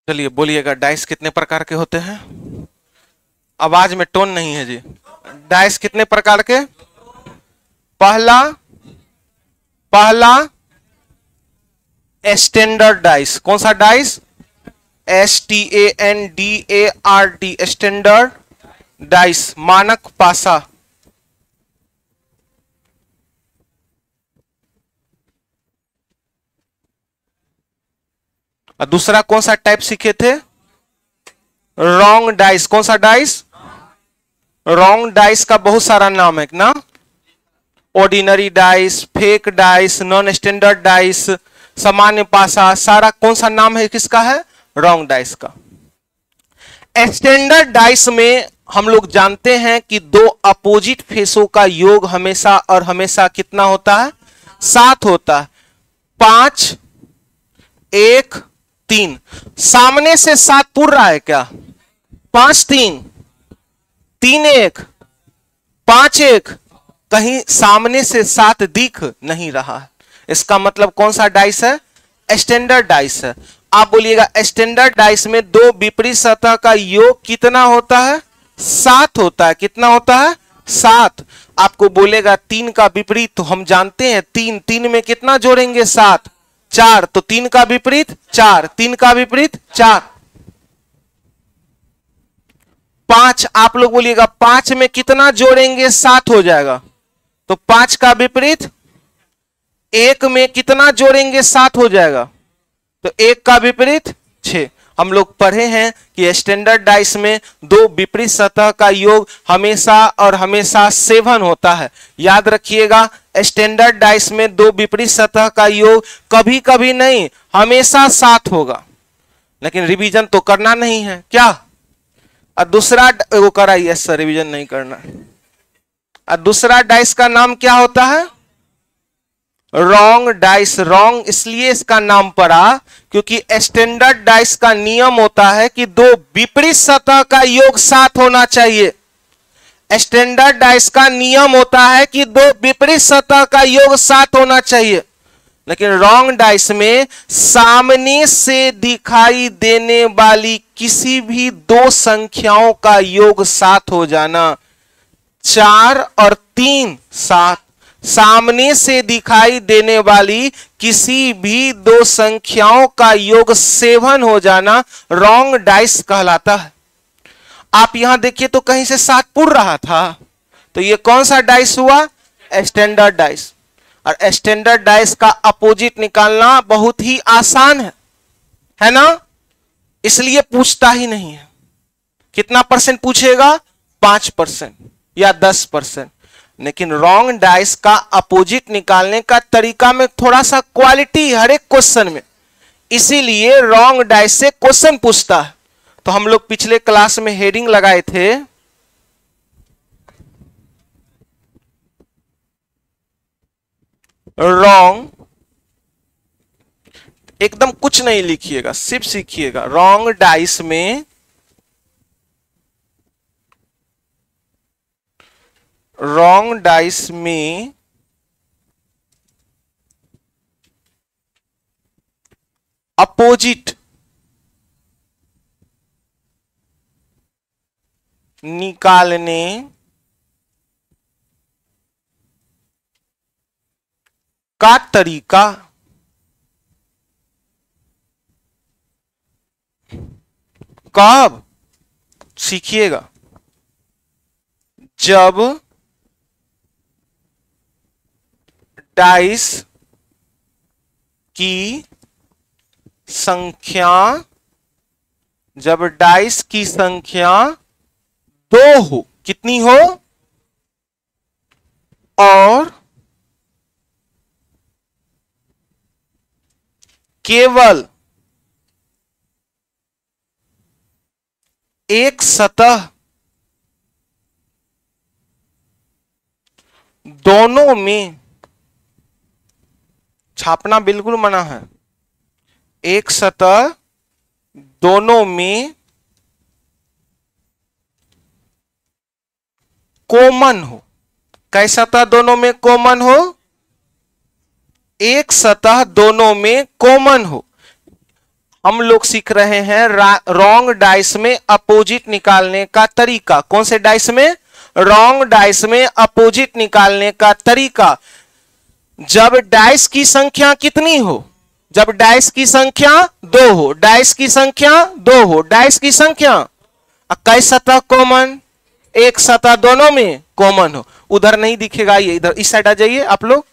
चलिए बोलिएगा, डाइस कितने प्रकार के होते हैं? आवाज में टोन नहीं है जी। डाइस कितने प्रकार के? पहला पहला स्टैंडर्ड डाइस। कौन सा डाइस? STANDARD, स्टैंडर्ड डाइस, मानक पासा। और दूसरा कौन सा टाइप सीखे थे? Wrong dice. कौन सा डाइस? रॉन्ग डाइस का बहुत सारा नाम है ना, ordinary dice, fake dice, non standard dice, सामान्य पासा, सारा कौन सा नाम है किसका है? रॉन्ग डाइस का। स्टैंडर्ड डाइस में हम लोग जानते हैं कि दो अपोजिट फेसों का योग हमेशा और हमेशा कितना होता है? 7 होता है। 5 1 3, सामने से 7 पूर रहा है क्या? 5 3 3 1 5 1, कहीं सामने से 7 दिख नहीं रहा है। इसका मतलब कौन सा डाइस है? स्टैंडर्ड डाइस है। आप बोलिएगा स्टैंडर्ड डाइस में दो विपरीत सतह का योग कितना होता है? 7 होता है। कितना होता है? 7। आपको बोलेगा 3 का विपरीत, तो हम जानते हैं 3 3 में कितना जोड़ेंगे? 7। 4, तो 3 का विपरीत 4, 3 का विपरीत 4। 5, आप लोग बोलिएगा 5 में कितना जोड़ेंगे? 7 हो जाएगा, तो 5 का विपरीत 1 में कितना जोड़ेंगे? 7 हो जाएगा, तो 1 का विपरीत 6। हम लोग पढ़े हैं कि स्टैंडर्ड डाइस में दो विपरीत सतह का योग हमेशा और हमेशा 7 होता है। याद रखिएगा, स्टैंडर्ड डाइस में दो विपरीत सतह का योग कभी कभी नहीं, हमेशा 7 होगा। लेकिन रिवीजन तो करना नहीं है क्या? और दूसरा वो कराइए सर, रिवीजन नहीं करना। और दूसरा डाइस का नाम क्या होता है? Wrong dice. रॉन्ग इसलिए इसका नाम पड़ा क्योंकि स्टैंडर्ड डाइस का नियम होता है कि दो विपरीत सतह का योग 7 होना चाहिए। स्टैंडर्ड डाइस का नियम होता है कि दो विपरीत सतह का योग 7 होना चाहिए। लेकिन रॉन्ग डाइस में सामने से दिखाई देने वाली किसी भी दो संख्याओं का योग 7 हो जाना, 4 और 3 7, सामने से दिखाई देने वाली किसी भी दो संख्याओं का योग 7 हो जाना रॉन्ग डाइस कहलाता है। आप यहां देखिए तो कहीं से 7 पुर रहा था, तो ये कौन सा डाइस हुआ? Standard dice. और स्टैंडर्ड डाइस का अपोजिट निकालना बहुत ही आसान है ना, इसलिए पूछता ही नहीं है। कितना परसेंट पूछेगा? 5% या 10%। लेकिन रॉन्ग डाइस का अपोजिट निकालने का तरीका में थोड़ा सा क्वालिटी हर एक क्वेश्चन में, इसीलिए रॉन्ग डाइस से क्वेश्चन पूछता है। तो हम लोग पिछले क्लास में हेडिंग लगाए थे, रॉन्ग, एकदम कुछ नहीं लिखिएगा, सिर्फ सीखिएगा। रॉन्ग डाइस में अपोजिट निकालने का तरीका कब सीखिएगा? जब डाइस की संख्या 2 हो। कितनी हो? और केवल एक सतह दोनों में, छापना बिल्कुल मना है, एक सतह दोनों में कॉमन हो। कैसा सतह दोनों में कॉमन हो? एक सतह दोनों में कॉमन हो। हम लोग सीख रहे हैं रॉन्ग डाइस में अपोजिट निकालने का तरीका। कौन से डाइस में? रॉन्ग डाइस में अपोजिट निकालने का तरीका। जब डाइस की संख्या कितनी हो? जब डाइस की संख्या 2 हो, डाइस की संख्या 2 हो, डाइस की संख्या कई सतह कॉमन? एक सतह दोनों में कॉमन हो। उधर नहीं दिखेगा, ये इधर इस साइड आ जाइए आप लोग।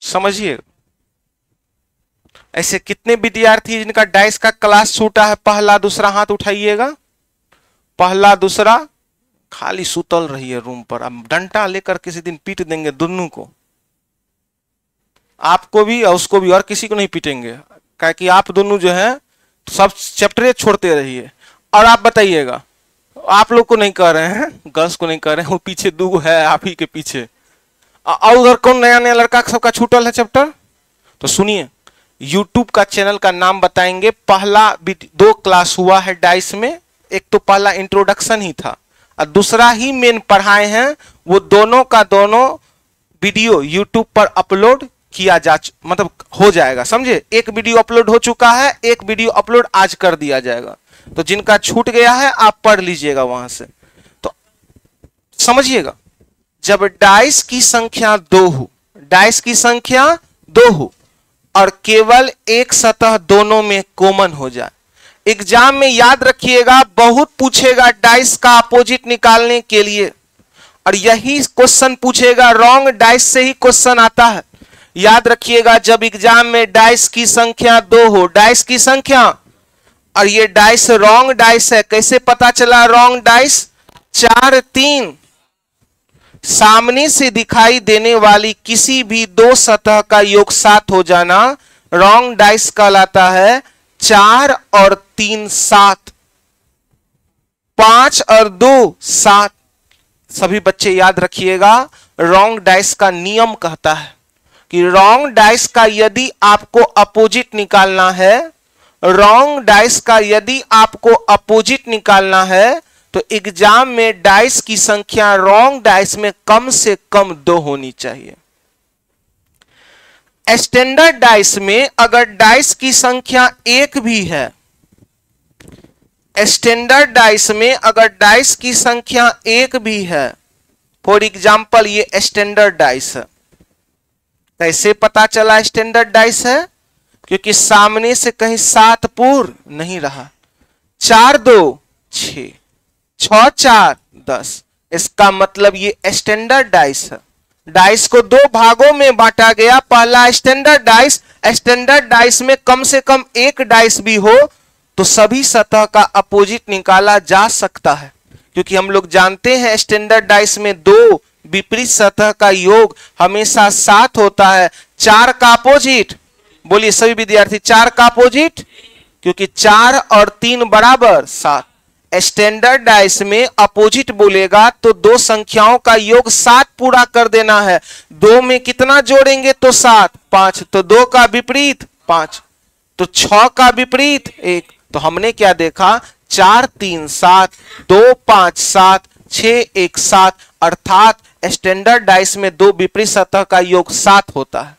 समझिए, ऐसे कितने विद्यार्थी जिनका डाइस का क्लास छूटा है? पहला दूसरा हाथ उठाइएगा। पहला दूसरा खाली सुतल रही है रूम पर। अब डंडा लेकर किसी दिन पीट देंगे दोनों को, आपको भी और उसको भी, और किसी को नहीं पीटेंगे। क्या कि आप दोनों जो है सब चैप्टर छोड़ते रहिए। और आप बताइएगा, आप लोग को नहीं कह रहे हैं, गर्ल्स को नहीं कह रहे हैं, वो पीछे 2 है आप ही के पीछे। और उधर कौन नया नया लड़का सबका छूटल है चैप्टर? तो सुनिए, YouTube का चैनल का नाम बताएंगे। पहला 2 क्लास हुआ है डाइस में। एक तो पहला इंट्रोडक्शन ही था और दूसरा ही मेन पढ़ाए हैं। वो दोनों का दोनों वीडियो YouTube पर अपलोड किया मतलब हो जाएगा, समझे? एक वीडियो अपलोड हो चुका है, एक वीडियो अपलोड आज कर दिया जाएगा। तो जिनका छूट गया है आप पढ़ लीजिएगा वहां से। तो समझिएगा, जब डाइस की संख्या 2 हो, डाइस की संख्या 2 हो और केवल एक सतह दोनों में कॉमन हो जाए। एग्जाम में याद रखिएगा, बहुत पूछेगा डाइस का अपोजिट निकालने के लिए, और यही क्वेश्चन पूछेगा। रॉन्ग डाइस से ही क्वेश्चन आता है। याद रखिएगा, जब एग्जाम में डाइस की संख्या 2 हो, डाइस की संख्या, और ये डाइस रॉन्ग डाइस है। कैसे पता चला रॉन्ग डाइस? 4 3 सामने से दिखाई देने वाली किसी भी 2 सतह का योग 7 हो जाना रॉन्ग डाइस कहलाता है। 4 और 3 7, 5 और 2 7। सभी बच्चे याद रखिएगा, रॉन्ग डाइस का नियम कहता है कि रॉन्ग डाइस का यदि आपको अपोजिट निकालना है, रॉन्ग डाइस का यदि आपको अपोजिट निकालना है, तो एग्जाम में डाइस की संख्या रॉन्ग डाइस में कम से कम 2 होनी चाहिए। स्टैंडर्ड डाइस में अगर डाइस की संख्या 1 भी है, स्टैंडर्ड डाइस में अगर डाइस की संख्या 1 भी है, फॉर एग्जाम्पल ये स्टैंडर्ड डाइस है। कैसे पता चला स्टैंडर्ड डाइस है? क्योंकि सामने से कहीं 7 पूर्ण नहीं रहा। 4 2 6, 6 4 10। इसका मतलब ये स्टैंडर्ड डाइस है। डाइस को 2 भागों में बांटा गया। पहला स्टैंडर्ड डाइस, स्टैंडर्ड डाइस में कम से कम 1 डाइस भी हो तो सभी सतह का अपोजिट निकाला जा सकता है। क्योंकि हम लोग जानते हैं स्टैंडर्ड डाइस में 2 विपरीत सतह का योग हमेशा 7 होता है। 4 का अपोजिट, बोलिए सभी विद्यार्थी, 4 का अपोजिट, क्योंकि 4 और 3 बराबर 7। स्टैंडर्ड डाइस में अपोजिट बोलेगा तो 2 संख्याओं का योग 7 पूरा कर देना है। 2 में कितना जोड़ेंगे तो 7, 5, तो 2 का विपरीत 5, तो 6 का विपरीत 1। तो हमने क्या देखा? 4 3 7, 2 5 7, 6 1 7, अर्थात स्टैंडर्ड डाइस में 2 विपरीत सतह का योग 7 होता है।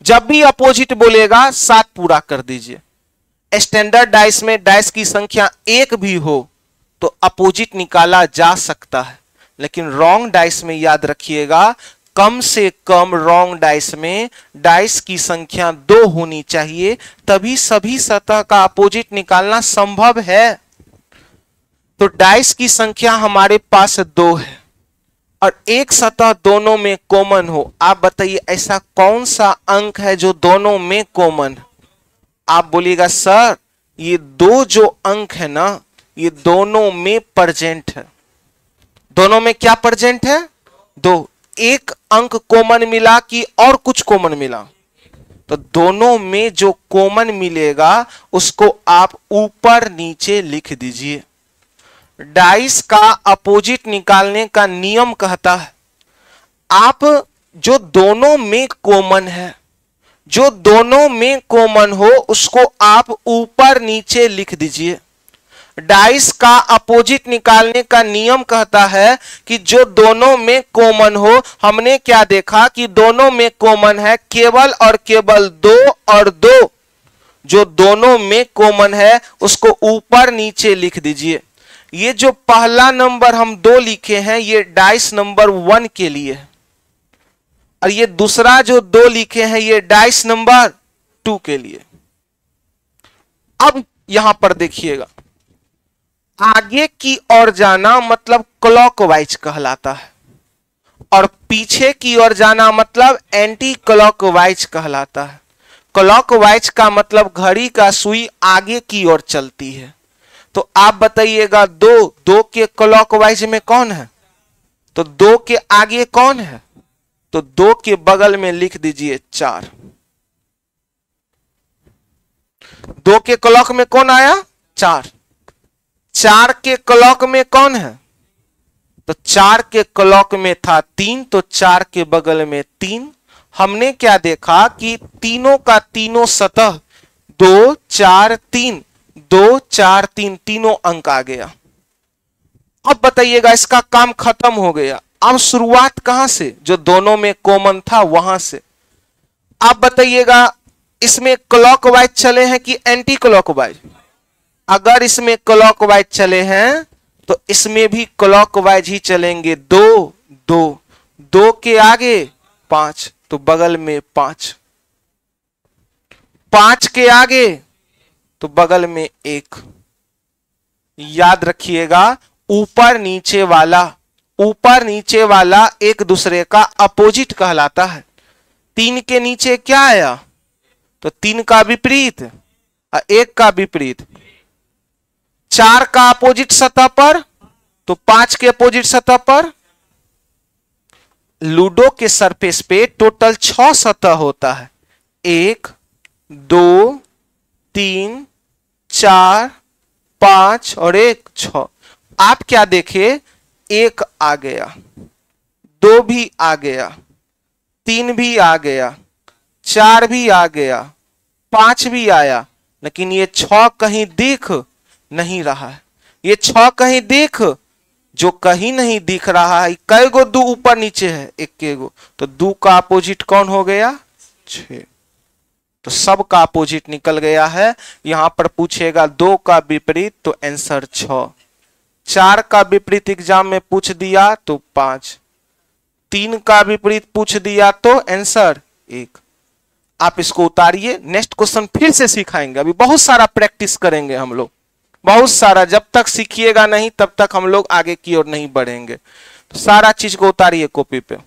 जब भी अपोजिट बोलेगा 7 पूरा कर दीजिए। स्टैंडर्ड डाइस में डाइस की संख्या 1 भी हो तो अपोजिट निकाला जा सकता है, लेकिन रॉन्ग डाइस में याद रखिएगा, कम से कम रॉन्ग डाइस में डाइस की संख्या 2 होनी चाहिए, तभी सभी सतह का अपोजिट निकालना संभव है। तो डाइस की संख्या हमारे पास 2 है और एक सतह दोनों में कॉमन हो। आप बताइए ऐसा कौन सा अंक है जो दोनों में कॉमन? आप बोलिएगा सर ये 2 जो अंक है ना, ये दोनों में प्रेजेंट है। दोनों में क्या प्रेजेंट है? 2। एक अंक कॉमन मिला कि और कुछ कॉमन मिला? तो दोनों में जो कॉमन मिलेगा उसको आप ऊपर नीचे लिख दीजिए। डाइस का अपोजिट निकालने का नियम कहता है आप जो दोनों में कॉमन है, जो दोनों में कॉमन हो उसको आप ऊपर नीचे लिख दीजिए। डाइस का अपोजिट निकालने का नियम कहता है कि जो दोनों में कॉमन हो, हमने क्या देखा कि दोनों में कॉमन है केवल और केवल 2 और 2। जो दोनों में कॉमन है उसको ऊपर नीचे लिख दीजिए। ये जो पहला नंबर हम 2 लिखे हैं ये डाइस नंबर 1 के लिए है, और ये दूसरा जो 2 लिखे हैं ये डाइस नंबर 2 के लिए। अब यहां पर देखिएगा, आगे की ओर जाना मतलब क्लॉकवाइज कहलाता है और पीछे की ओर जाना मतलब एंटी क्लॉकवाइज कहलाता है। क्लॉकवाइज का मतलब घड़ी का सुई आगे की ओर चलती है। तो आप बताइएगा 2 के क्लॉकवाइज में कौन है? तो 2 के आगे कौन है? तो 2 के बगल में लिख दीजिए 4। 2 के क्लॉक में कौन आया? 4। 4 के क्लॉक में कौन है? तो 4 के क्लॉक में था 3, तो 4 के बगल में 3। हमने क्या देखा कि तीनों का तीनों सतह 2 4 3, 2 4 3 तीनों अंक आ गया। अब बताइएगा इसका काम खत्म हो गया। अब शुरुआत कहां से? जो दोनों में कॉमन था वहां से। आप बताइएगा इसमें क्लॉकवाइज चले हैं कि एंटी क्लॉकवाइज? अगर इसमें क्लॉकवाइज चले हैं तो इसमें भी क्लॉकवाइज ही चलेंगे। 2 2 2 के आगे 5, तो बगल में 5। 5 के आगे तो बगल में 1। याद रखिएगा ऊपर नीचे वाला एक दूसरे का अपोजिट कहलाता है। 3 के नीचे क्या आया? तो 3 का विपरीत और 1 का विपरीत। 4 का अपोजिट सतह पर तो 5 के अपोजिट सतह पर। लूडो के सरफेस पे टोटल 6 सतह होता है। 1 2 3 4 5 और 1 6। आप क्या देखे? 1 आ गया, 2 भी आ गया, 3 भी आ गया, 4 भी आ गया, 5 भी आया, लेकिन ये 6 कहीं दिख नहीं रहा है। ये 6 कहीं दिख, जो कहीं नहीं दिख रहा है। कई गो 2 ऊपर नीचे है? 1 के गो। तो 2 का अपोजिट कौन हो गया? 6। तो सब का अपोजिट निकल गया है। यहां पर पूछेगा 2 का विपरीत तो आंसर 6। 4 का विपरीत एग्जाम में पूछ दिया तो 5। 3 का विपरीत पूछ दिया तो आंसर 1। आप इसको उतारिए, नेक्स्ट क्वेश्चन फिर से सिखाएंगे। अभी बहुत सारा प्रैक्टिस करेंगे हम लोग, बहुत सारा। जब तक सीखिएगा नहीं तब तक हम लोग आगे की ओर नहीं बढ़ेंगे। तो सारा चीज को उतारिए कॉपी पे।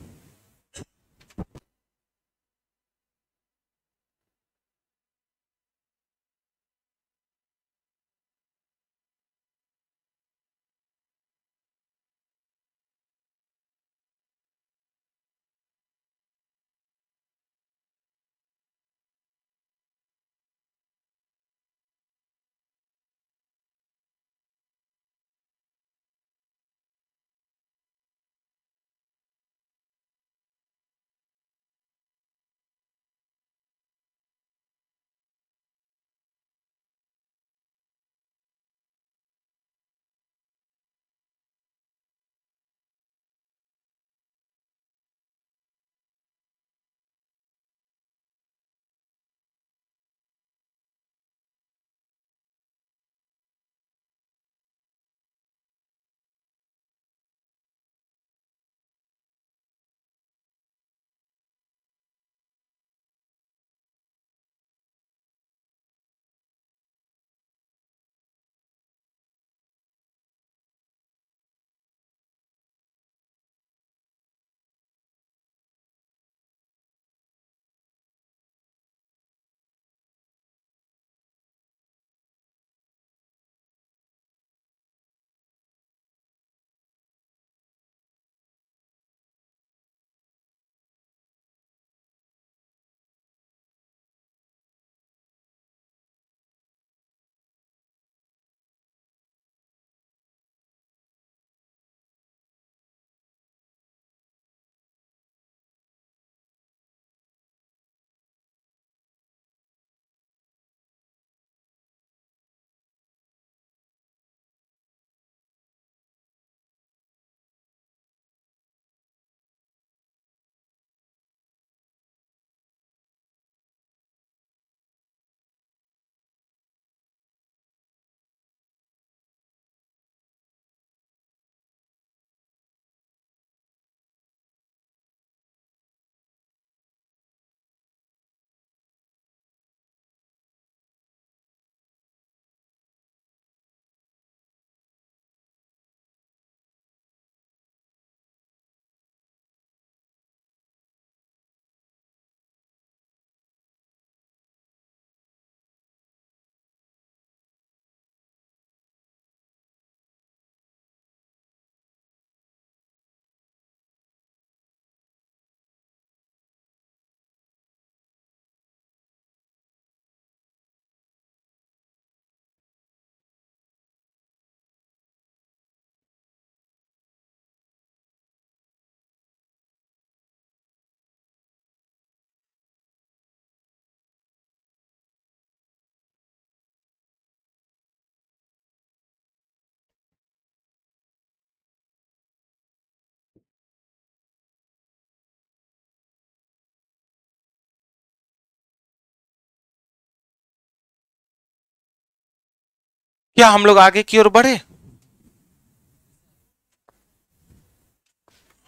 क्या हम लोग आगे की ओर बढ़े?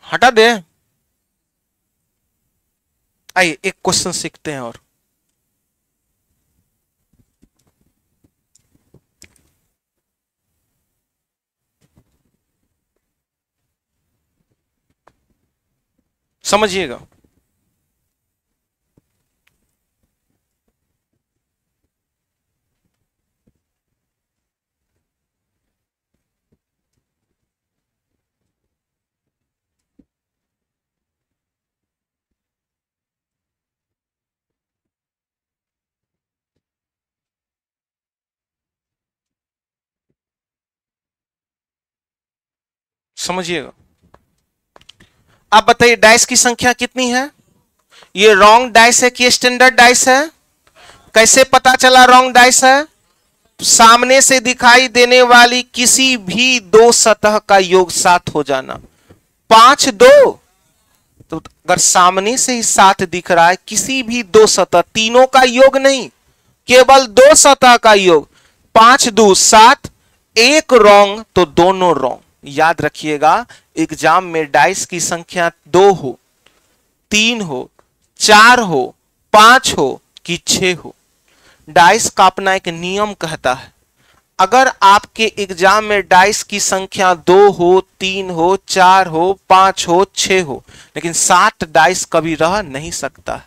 हटा दे। आइए एक क्वेश्चन सीखते हैं और समझिएगा। समझिएगा। आप बताइए डाइस की संख्या कितनी है? ये रॉन्ग डाइस है कि स्टैंडर्ड डाइस है? कैसे पता चला रॉन्ग डाइस है? सामने से दिखाई देने वाली किसी भी दो सतह का योग 7 हो जाना। 5 2, तो अगर सामने से ही 7 दिख रहा है, किसी भी दो सतह, तीनों का योग नहीं, केवल दो सतह का योग, 5 2 7, एक रॉन्ग तो दोनों रॉन्ग। याद रखिएगा एग्जाम में डाइस की संख्या 2 हो, 3 हो, 4 हो, 5 हो कि 6 हो, डाइस का अपना एक नियम कहता है। अगर आपके एग्जाम में डाइस की संख्या 2 हो, 3 हो, 4 हो, 5 हो, 6 हो, लेकिन 7 डाइस कभी रह नहीं सकता।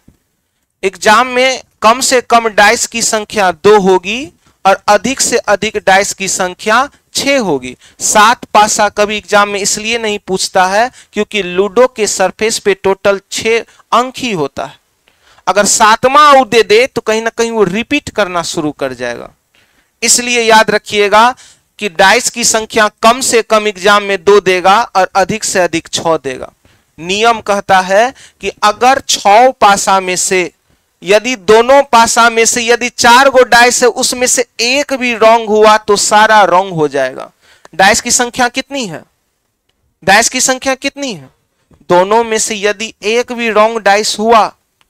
एग्जाम में कम से कम डाइस की संख्या 2 होगी और अधिक से अधिक डाइस की संख्या 6 होगी। 7 पासा कभी एग्जाम में इसलिए नहीं पूछता है क्योंकि लूडो के सरफेस पे टोटल 6 अंक ही होता है। अगर 7वां आउट दे दे तो कहीं ना कहीं वो रिपीट करना शुरू कर जाएगा। इसलिए याद रखिएगा कि डाइस की संख्या कम से कम एग्जाम में 2 देगा और अधिक से अधिक 6 देगा। नियम कहता है कि अगर 6 पासा में से यदि दोनों पासा में से यदि 4 गो डाइस है उसमें से एक भी रॉन्ग हुआ तो सारा रॉन्ग हो जाएगा। डाइस की संख्या कितनी है? डाइस की संख्या कितनी है? दोनों में से यदि एक भी रॉन्ग डाइस हुआ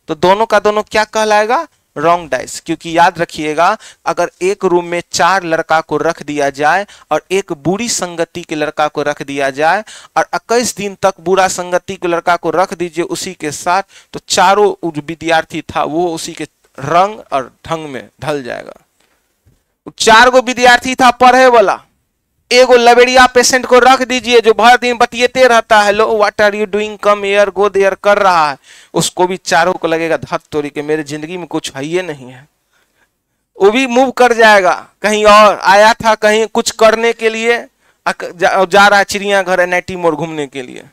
तो दोनों का दोनों क्या कहलाएगा? Wrong dice. क्योंकि याद रखिएगा अगर एक रूम में 4 लड़का को रख दिया जाए और एक बुरी संगति के लड़का को रख दिया जाए और 21 दिन तक बुरा संगति के लड़का को रख दीजिए उसी के साथ, तो चारों विद्यार्थी था वो उसी के रंग और ढंग में ढल जाएगा। 4 गो विद्यार्थी था पढ़े वाला, एगो लबेड़िया पेशेंट को रख दीजिए जो भर दिन बतिएते रहता है, hello what are you doing, come here go there कर रहा है, उसको भी चारों को लगेगा धत तोरी के मेरे जिंदगी में कुछ है ये नहीं है। वो भी मूव कर जाएगा, कहीं और आया था कहीं कुछ करने के लिए, जा रहा है चिड़ियाघर एनआईटी मोड़ घूमने के लिए।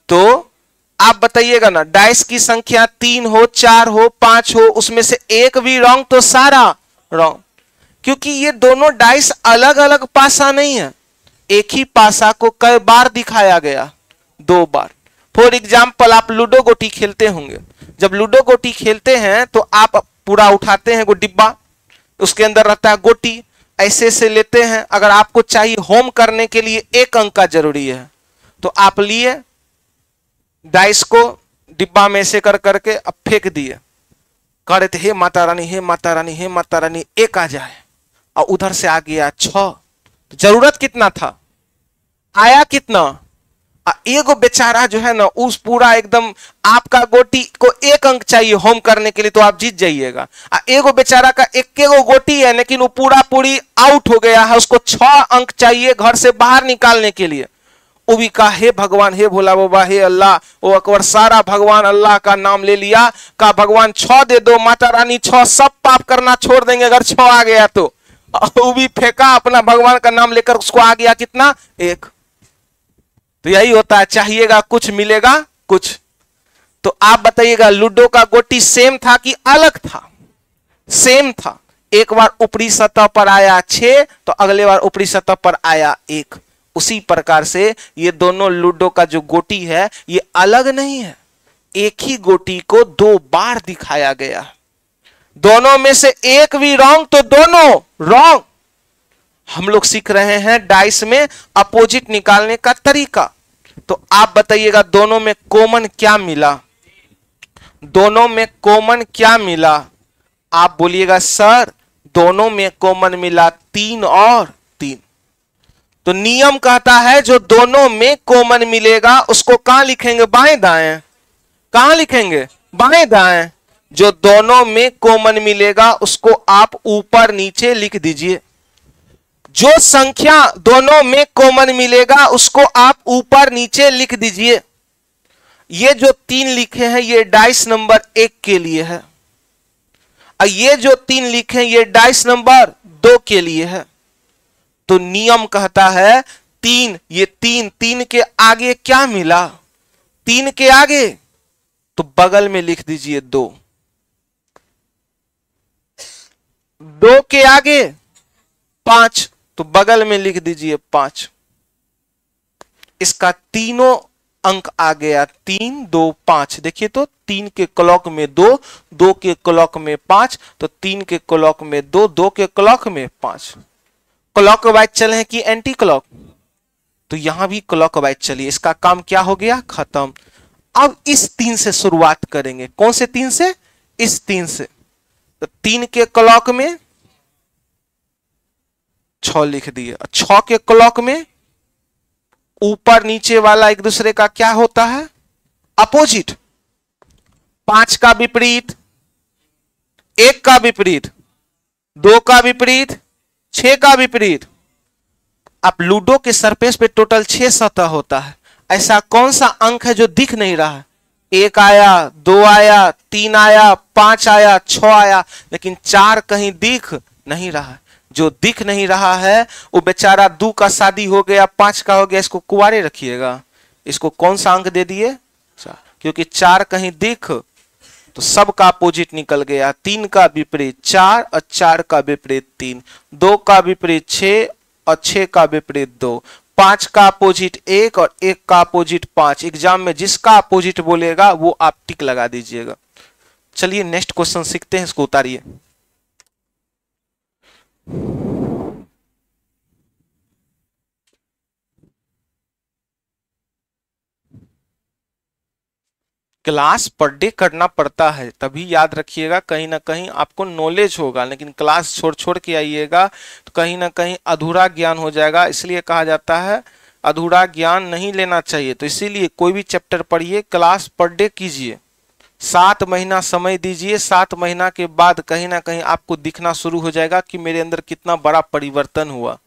तो आप बताइएगा ना डाइस की संख्या 3 हो, 4 हो, 5 हो, उसमें से एक भी रॉन्ग तो सारा रॉन्ग। क्योंकि ये दोनों डाइस अलग अलग पासा नहीं है, एक ही पासा को कई बार दिखाया गया? 2 बार। फॉर एग्जाम्पल आप लूडो गोटी खेलते होंगे, जब लूडो गोटी खेलते हैं तो आप पूरा उठाते हैं वो डिब्बा, उसके अंदर रहता है गोटी, ऐसे से लेते हैं। अगर आपको चाहिए होम करने के लिए 1 अंक का जरूरी है तो आप लिए डाइस को डिब्बा में से कर करके अब फेंक दिए, कह रहे थे हे माता रानी, हे माता रानी, हे माता रानी, 1 आ जाए, और उधर से आ गया 6। जरूरत कितना था? आया कितना? एगो बेचारा जो है ना उस पूरा एकदम, आपका गोटी को 1 अंक चाहिए होम करने के लिए तो आप जीत जाइएगा, एगो बेचारा का 1 गोटी है लेकिन वो पूरा पूरी आउट हो गया है, उसको 6 अंक चाहिए घर से बाहर निकालने के लिए। वो भी कहा हे भगवान, हे भोला बाबा, हे अल्लाह, वो अकबर सारा भगवान अल्लाह का नाम ले लिया, कहा भगवान 6 दे दो, माता रानी 6, सब पाप करना छोड़ देंगे अगर 6 आ गया तो। वो भी फेंका अपना भगवान का नाम लेकर, उसको आ गया कितना? 1। तो यही होता है, चाहिएगा कुछ मिलेगा कुछ। तो आप बताइएगा लूडो का गोटी सेम था कि अलग था? सेम था। एक बार ऊपरी सतह पर आया 6 तो अगले बार ऊपरी सतह पर आया 1। उसी प्रकार से ये दोनों लूडो का जो गोटी है ये अलग नहीं है, एक ही गोटी को 2 बार दिखाया गया। दोनों में से एक भी रॉन्ग तो दोनों रॉन्ग। हम लोग सीख रहे हैं डाइस में अपोजिट निकालने का तरीका। तो आप बताइएगा दोनों में कॉमन क्या मिला? दोनों में कॉमन क्या मिला? आप बोलिएगा सर दोनों में कॉमन मिला 3 और 3। तो नियम कहता है जो दोनों में कॉमन मिलेगा उसको कहां लिखेंगे, बाएं दाएं। कहां लिखेंगे, बाएं दाएं। जो दोनों में कॉमन मिलेगा उसको आप ऊपर नीचे लिख दीजिए। जो संख्या दोनों में कॉमन मिलेगा उसको आप ऊपर नीचे लिख दीजिए। ये जो 3 लिखे हैं ये डाइस नंबर 1 के लिए है, और ये जो 3 लिखे हैं ये डाइस नंबर 2 के लिए है। तो नियम कहता है 3, ये 3 के आगे क्या मिला, 3 के आगे तो बगल में लिख दीजिए 2, 2 के आगे 5 तो बगल में लिख दीजिए 5। इसका तीनों अंक आ गया 3 2 5। देखिए तो 3 के क्लॉक में 2, 2 के क्लॉक में 5, तो 3 के क्लॉक में 2, 2 के क्लॉक में 5। क्लॉक वाइज चले हैं कि एंटी क्लॉक, तो यहां भी क्लॉक वाइज चलिए। इसका काम क्या हो गया, खत्म। अब इस 3 से शुरुआत करेंगे। कौन से 3 से, इस 3 से। तो 3 के क्लॉक में 6 लिख दिए, 6 के क्लॉक में ऊपर नीचे वाला एक दूसरे का क्या होता है, अपोजिट। 5 का विपरीत, 1 का विपरीत, 2 का विपरीत, 6 का विपरीत। अब लूडो के सरफेस पे टोटल 6 सतह होता है। ऐसा कौन सा अंक है जो दिख नहीं रहा है, 1 आया, 2 आया, 3 आया, 5 आया, 6 आया, लेकिन 4 कहीं दिख नहीं रहा है। जो दिख नहीं रहा है वो बेचारा 2 का शादी हो गया, 5 का हो गया, इसको कुंवारे रखिएगा। इसको कौन सा अंक दे दिए, क्योंकि 4 कहीं दिख तो सब का अपोजिट निकल गया। 3 का विपरीत 4 और 4 का विपरीत 3, 2 का विपरीत 6 और 6 का विपरीत 2, 5 का अपोजिट 1 और 1 का अपोजिट 5। एग्जाम में जिसका अपोजिट बोलेगा वो आप टिक लगा दीजिएगा। चलिए नेक्स्ट क्वेश्चन सीखते हैं, इसको उतारिए। क्लास पर डे करना पड़ता है, तभी याद रखिएगा, कहीं ना कहीं आपको नॉलेज होगा। लेकिन क्लास छोड़ छोड़ के आइएगा तो कहीं ना कहीं अधूरा ज्ञान हो जाएगा। इसलिए कहा जाता है अधूरा ज्ञान नहीं लेना चाहिए। तो इसीलिए कोई भी चैप्टर पढ़िए, क्लास पर डे कीजिए, 7 महीना समय दीजिए। 7 महीना के बाद कहीं ना कहीं आपको दिखना शुरू हो जाएगा कि मेरे अंदर कितना बड़ा परिवर्तन हुआ।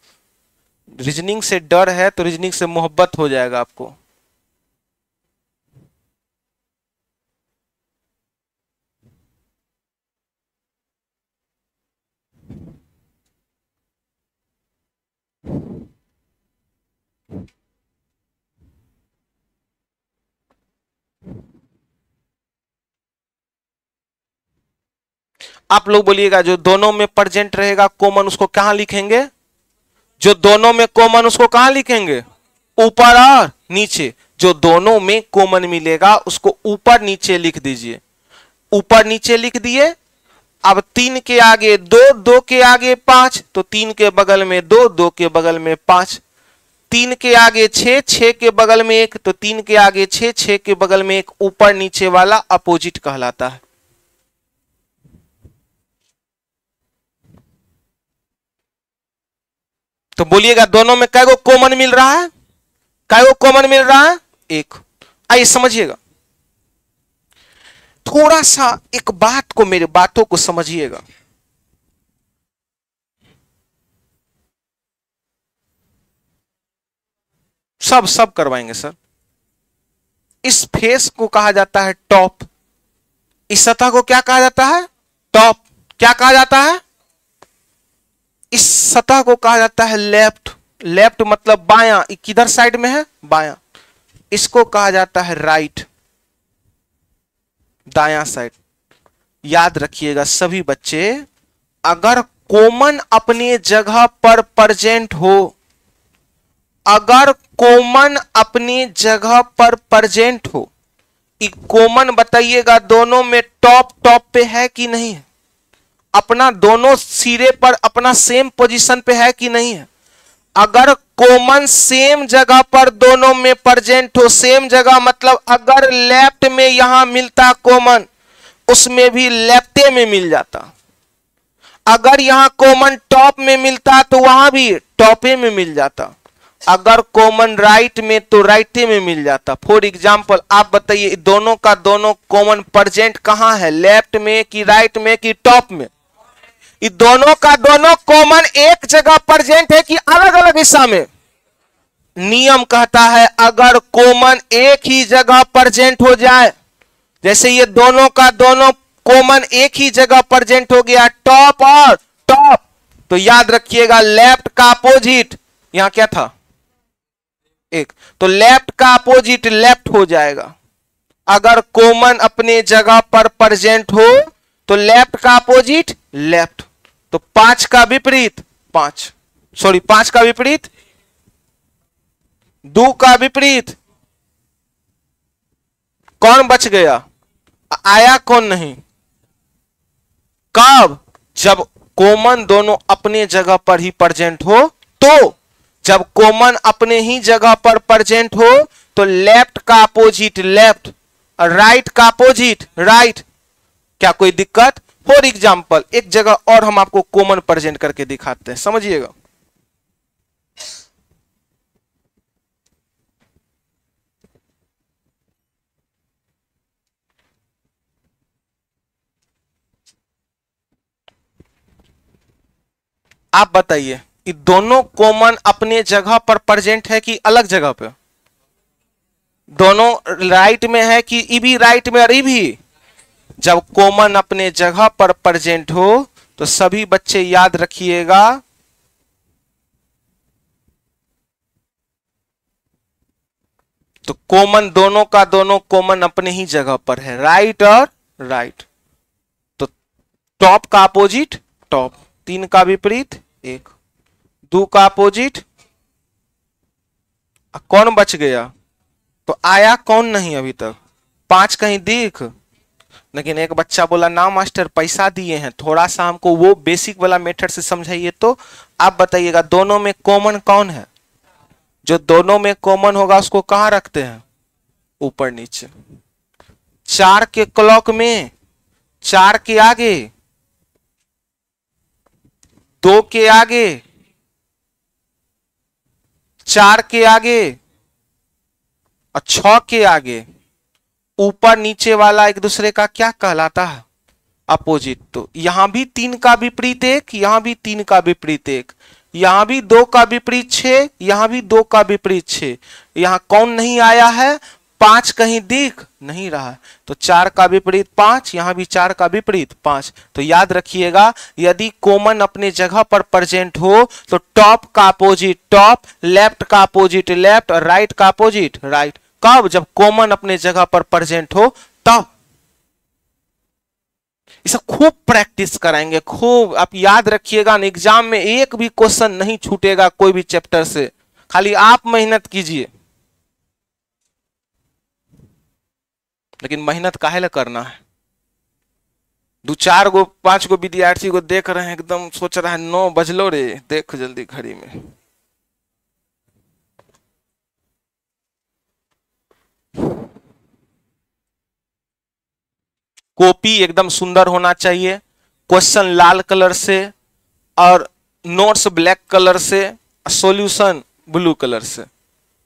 रीजनिंग से डर है तो रीजनिंग से मोहब्बत हो जाएगा आपको। आप लोग बोलिएगा जो दोनों में प्रेजेंट रहेगा कॉमन उसको कहां लिखेंगे, जो दोनों में कॉमन उसको कहां लिखेंगे, ऊपर और नीचे। जो दोनों में कॉमन मिलेगा उसको ऊपर नीचे लिख दीजिए। ऊपर नीचे लिख दिए। अब 3 के आगे 2, 2 के आगे 5, तो 3 के बगल में 2, 2 के बगल में 5। 3 के आगे 6, 6 के बगल में 1, तो 3 के आगे 6, 6 के बगल में 1। ऊपर नीचे वाला अपोजिट कहलाता है। तो बोलिएगा दोनों में कै गो कॉमन मिल रहा है, कै गो कॉमन मिल रहा है, 1। आइए समझिएगा, थोड़ा सा एक बात को, मेरे बातों को समझिएगा। सब करवाएंगे सर। इस फेस को कहा जाता है टॉप, इस सतह को क्या कहा जाता है, टॉप। क्या कहा जाता है, इस सतह को कहा जाता है लेफ्ट। लेफ्ट मतलब बायां, किधर साइड में है, बायां। इसको कहा जाता है राइट, दायां साइड। याद रखिएगा सभी बच्चे, अगर कॉमन अपने जगह पर प्रेजेंट हो, अगर कॉमन अपनी जगह पर प्रेजेंट हो, कॉमन बताइएगा दोनों में टॉप पे है कि नहीं है, अपना दोनों सिरे पर अपना सेम पोजीशन पे है कि नहीं है। अगर कॉमन सेम जगह पर दोनों में प्रेजेंट हो, सेम जगह मतलब अगर लेफ्ट में यहां मिलता कॉमन, उसमें भी लेफ्टे में मिल जाता। अगर यहां कॉमन टॉप में मिलता तो वहां भी टॉपे में मिल जाता, अगर कॉमन राइट में तो राइटे में मिल जाता। फॉर एग्जाम्पल आप बताइए दोनों का दोनों कॉमन प्रेजेंट कहां है, लेफ्ट में कि राइट में कि टॉप में? ये दोनों का दोनों कॉमन एक जगह प्रेजेंट है कि अलग अलग हिस्सा में? नियम कहता है अगर कॉमन एक ही जगह प्रेजेंट हो जाए, जैसे ये दोनों का दोनों कॉमन एक ही जगह प्रेजेंट हो गया, टॉप और टॉप, तो याद रखिएगा लेफ्ट का अपोजिट, यहां क्या था एक, तो लेफ्ट का अपोजिट लेफ्ट हो जाएगा। अगर कॉमन अपने जगह पर प्रेजेंट हो तो लेफ्ट का अपोजिट लेफ्ट, तो 5 का विपरीत 5, सॉरी 5 का विपरीत 2 का विपरीत, कौन बच गया? आया कौन नहीं? कब? जब कॉमन दोनों अपने जगह पर ही प्रेजेंट हो, तो जब कॉमन अपने ही जगह पर प्रेजेंट हो तो लेफ्ट का अपोजिट लेफ्ट और राइट का अपोजिट राइट। क्या कोई दिक्कत? फॉर एग्जाम्पल एक जगह और हम आपको कॉमन प्रेजेंट करके दिखाते हैं, समझिएगा। आप बताइए ये दोनों कॉमन अपने जगह पर प्रेजेंट है कि अलग जगह पे? दोनों राइट में है कि ई भी राइट में और ई भी? जब कॉमन अपने जगह पर प्रेजेंट हो तो सभी बच्चे याद रखिएगा तो कॉमन दोनों का दोनों कॉमन अपने ही जगह पर है, राइट और राइट, तो टॉप का अपोजिट टॉप, 3 का विपरीत 1, 2 का अपोजिट, कौन बच गया? तो आया कौन नहीं अभी तक? 5 कहीं दिख? लेकिन एक बच्चा बोला ना मास्टर पैसा दिए हैं, थोड़ा सा हमको वो बेसिक वाला मेथड से समझाइए। तो आप बताइएगा दोनों में कॉमन कौन है? जो दोनों में कॉमन होगा उसको कहां रखते हैं? ऊपर नीचे। 4 के क्लॉक में 4 के आगे, 2 के आगे, 4 के आगे और 6 के आगे, ऊपर नीचे वाला एक दूसरे का क्या कहलाता है? अपोजिट। तो यहां भी 3 का विपरीत 1, यहां भी 3 का विपरीत 1, यहां भी 2 का विपरीत 6, यहां भी 2 का विपरीत 6, यहां कौन नहीं आया है? 5 कहीं दिख नहीं रहा है, तो 4 का विपरीत 5, यहां भी 4 का विपरीत 5। तो याद रखिएगा यदि कॉमन अपने जगह पर प्रेजेंट हो तो टॉप का अपोजिट टॉप, लेफ्ट का अपोजिट लेफ्ट और राइट का अपोजिट राइट। कब? जब कॉमन अपने जगह पर प्रेजेंट हो तब। इसे खूब प्रैक्टिस कराएंगे, खूब आप याद रखिएगा ना, एग्जाम में एक भी क्वेश्चन नहीं छूटेगा कोई भी चैप्टर से, खाली आप मेहनत कीजिए। लेकिन मेहनत काहे ला करना है? 2-4 गो 5 गो विद्यार्थी को देख रहे हैं एकदम सोच रहा है 9 बजलो रे, देख जल्दी घड़ी में। कॉपी एकदम सुंदर होना चाहिए, क्वेश्चन लाल कलर से और नोट्स ब्लैक कलर से, सॉल्यूशन ब्लू कलर से,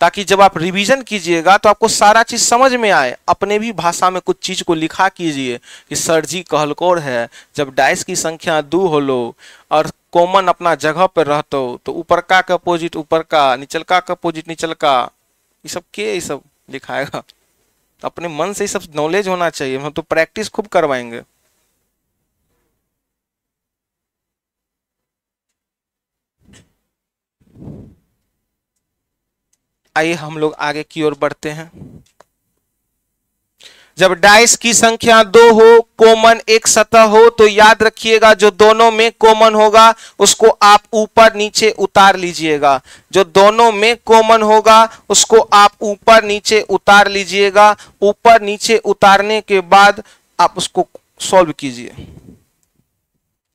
ताकि जब आप रिवीजन कीजिएगा तो आपको सारा चीज समझ में आए। अपने भी भाषा में कुछ चीज को लिखा कीजिए कि सर जी कहलकोर है जब डाइस की संख्या 2 होलो और कॉमन अपना जगह पर रहतो तो ऊपर का अपोजिट ऊपर का, निचल का अपोजिट निचल का, ये सब लिखाएगा। अपने मन से ये सब नॉलेज होना चाहिए, हम तो प्रैक्टिस खूब करवाएंगे। आइए हम लोग आगे की ओर बढ़ते हैं। जब डाइस की संख्या 2 हो, कॉमन एक सतह हो, तो याद रखिएगा जो दोनों में कॉमन होगा उसको आप ऊपर नीचे उतार लीजिएगा। जो दोनों में कॉमन होगा उसको आप ऊपर नीचे उतार लीजिएगा। ऊपर नीचे उतारने के बाद आप उसको सॉल्व कीजिए।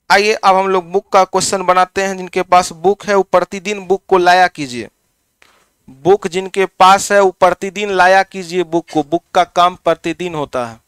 आइए अब हम लोग बुक का क्वेश्चन बनाते हैं। जिनके पास बुक है वो प्रतिदिन बुक को लाया कीजिए। बुक जिनके पास है वो प्रतिदिन लाया कीजिए बुक को। बुक का काम प्रतिदिन होता है।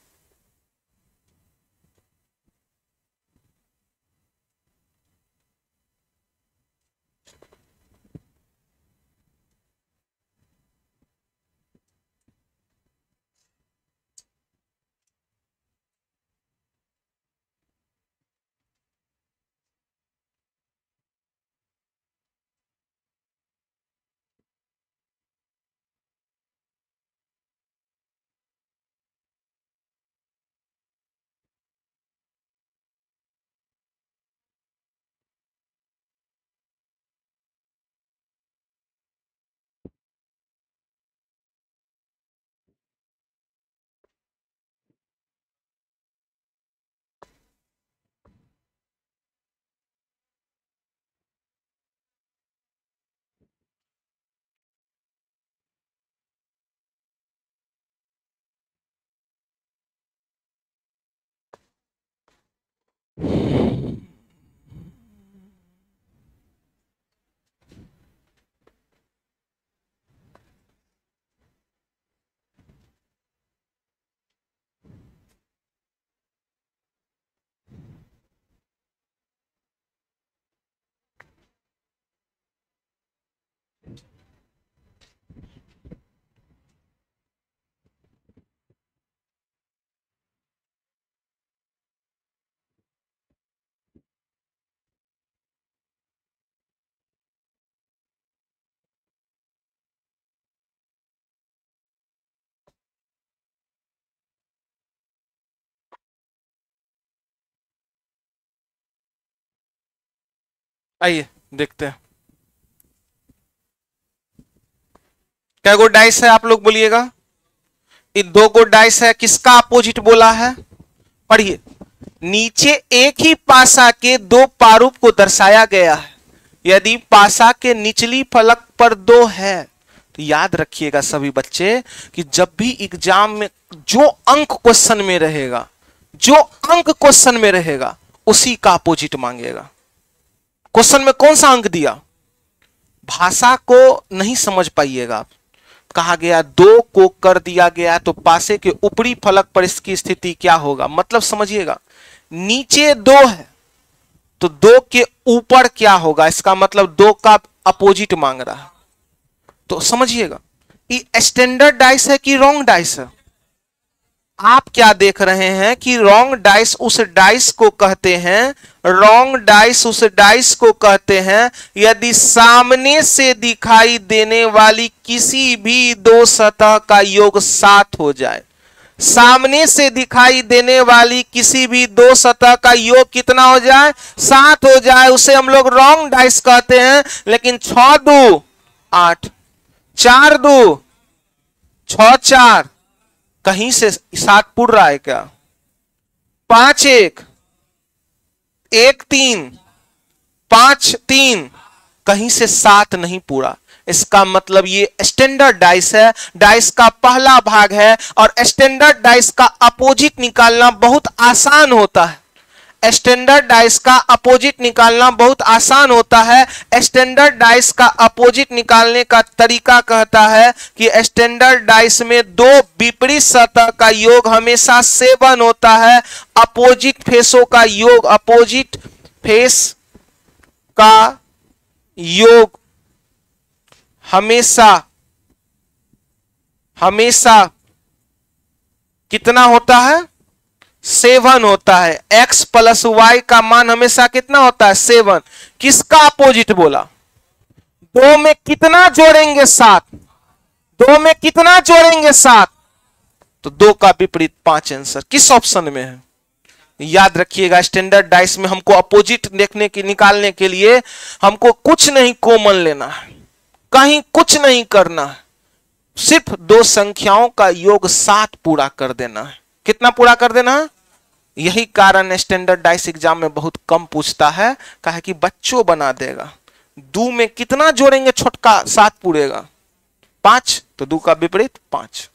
आइए देखते हैं क्या गो डाइस है, आप लोग बोलिएगा। इन दो गो डाइस है, किसका अपोजिट बोला है? पढ़िए, नीचे एक ही पासा के दो प्रारूप को दर्शाया गया है। यदि पासा के निचली फलक पर दो है, तो याद रखिएगा सभी बच्चे कि जब भी एग्जाम में जो अंक क्वेश्चन में रहेगा, जो अंक क्वेश्चन में रहेगा उसी का अपोजिट मांगेगा। क्वेश्चन में कौन सा अंक दिया, भाषा को नहीं समझ पाइएगा आप। कहा गया दो को कर दिया गया तो पासे के ऊपरी फलक पर इसकी स्थिति क्या होगा, मतलब समझिएगा नीचे दो है तो दो के ऊपर क्या होगा, इसका मतलब दो का अपोजिट मांग रहा है। तो समझिएगा ये स्टैंडर्ड डाइस है कि रॉन्ग डाइस है। आप क्या देख रहे हैं कि रॉन्ग डाइस उस डाइस को कहते हैं, रॉन्ग डाइस उस डाइस को कहते हैं यदि सामने से दिखाई देने वाली किसी भी दो सतह का योग 7 हो जाए। सामने से दिखाई देने वाली किसी भी दो सतह का योग कितना हो जाए, 7 हो जाए, उसे हम लोग रॉन्ग डाइस कहते हैं। लेकिन 6 2 8, 4 2 6 4, कहीं से 7 पुर रहा है क्या? 5 1 1 3 5 3, कहीं से 7 नहीं पूरा। इसका मतलब ये स्टैंडर्ड डाइस है, डाइस का पहला भाग है। और स्टैंडर्ड डाइस का अपोजिट निकालना बहुत आसान होता है। स्टैंडर्ड डाइस का अपोजिट निकालना बहुत आसान होता है। स्टैंडर्ड डाइस का अपोजिट निकालने का तरीका कहता है कि स्टैंडर्ड डाइस में दो विपरीत सतह का योग हमेशा 7 होता है। अपोजिट फेसों का योग, अपोजिट फेस का योग हमेशा हमेशा कितना होता है, 7 होता है। x प्लस वाई का मान हमेशा कितना होता है, 7। किसका अपोजिट बोला, दो में कितना जोड़ेंगे, 7। दो में कितना जोड़ेंगे, 7, तो दो का विपरीत 5 आंसर किस ऑप्शन में है। याद रखिएगा स्टैंडर्ड डाइस में हमको अपोजिट देखने की निकालने के लिए हमको कुछ नहीं कॉमन लेना है, कहीं कुछ नहीं करना है, सिर्फ दो संख्याओं का योग 7 पूरा कर देना है। कितना पूरा कर देना है? यही कारण स्टैंडर्ड डाइस एग्जाम में बहुत कम पूछता है, कहा कि बच्चों बना देगा। दो में कितना जोड़ेंगे, छोटका 7 पूरेगा, 5, तो दो का विपरीत 5।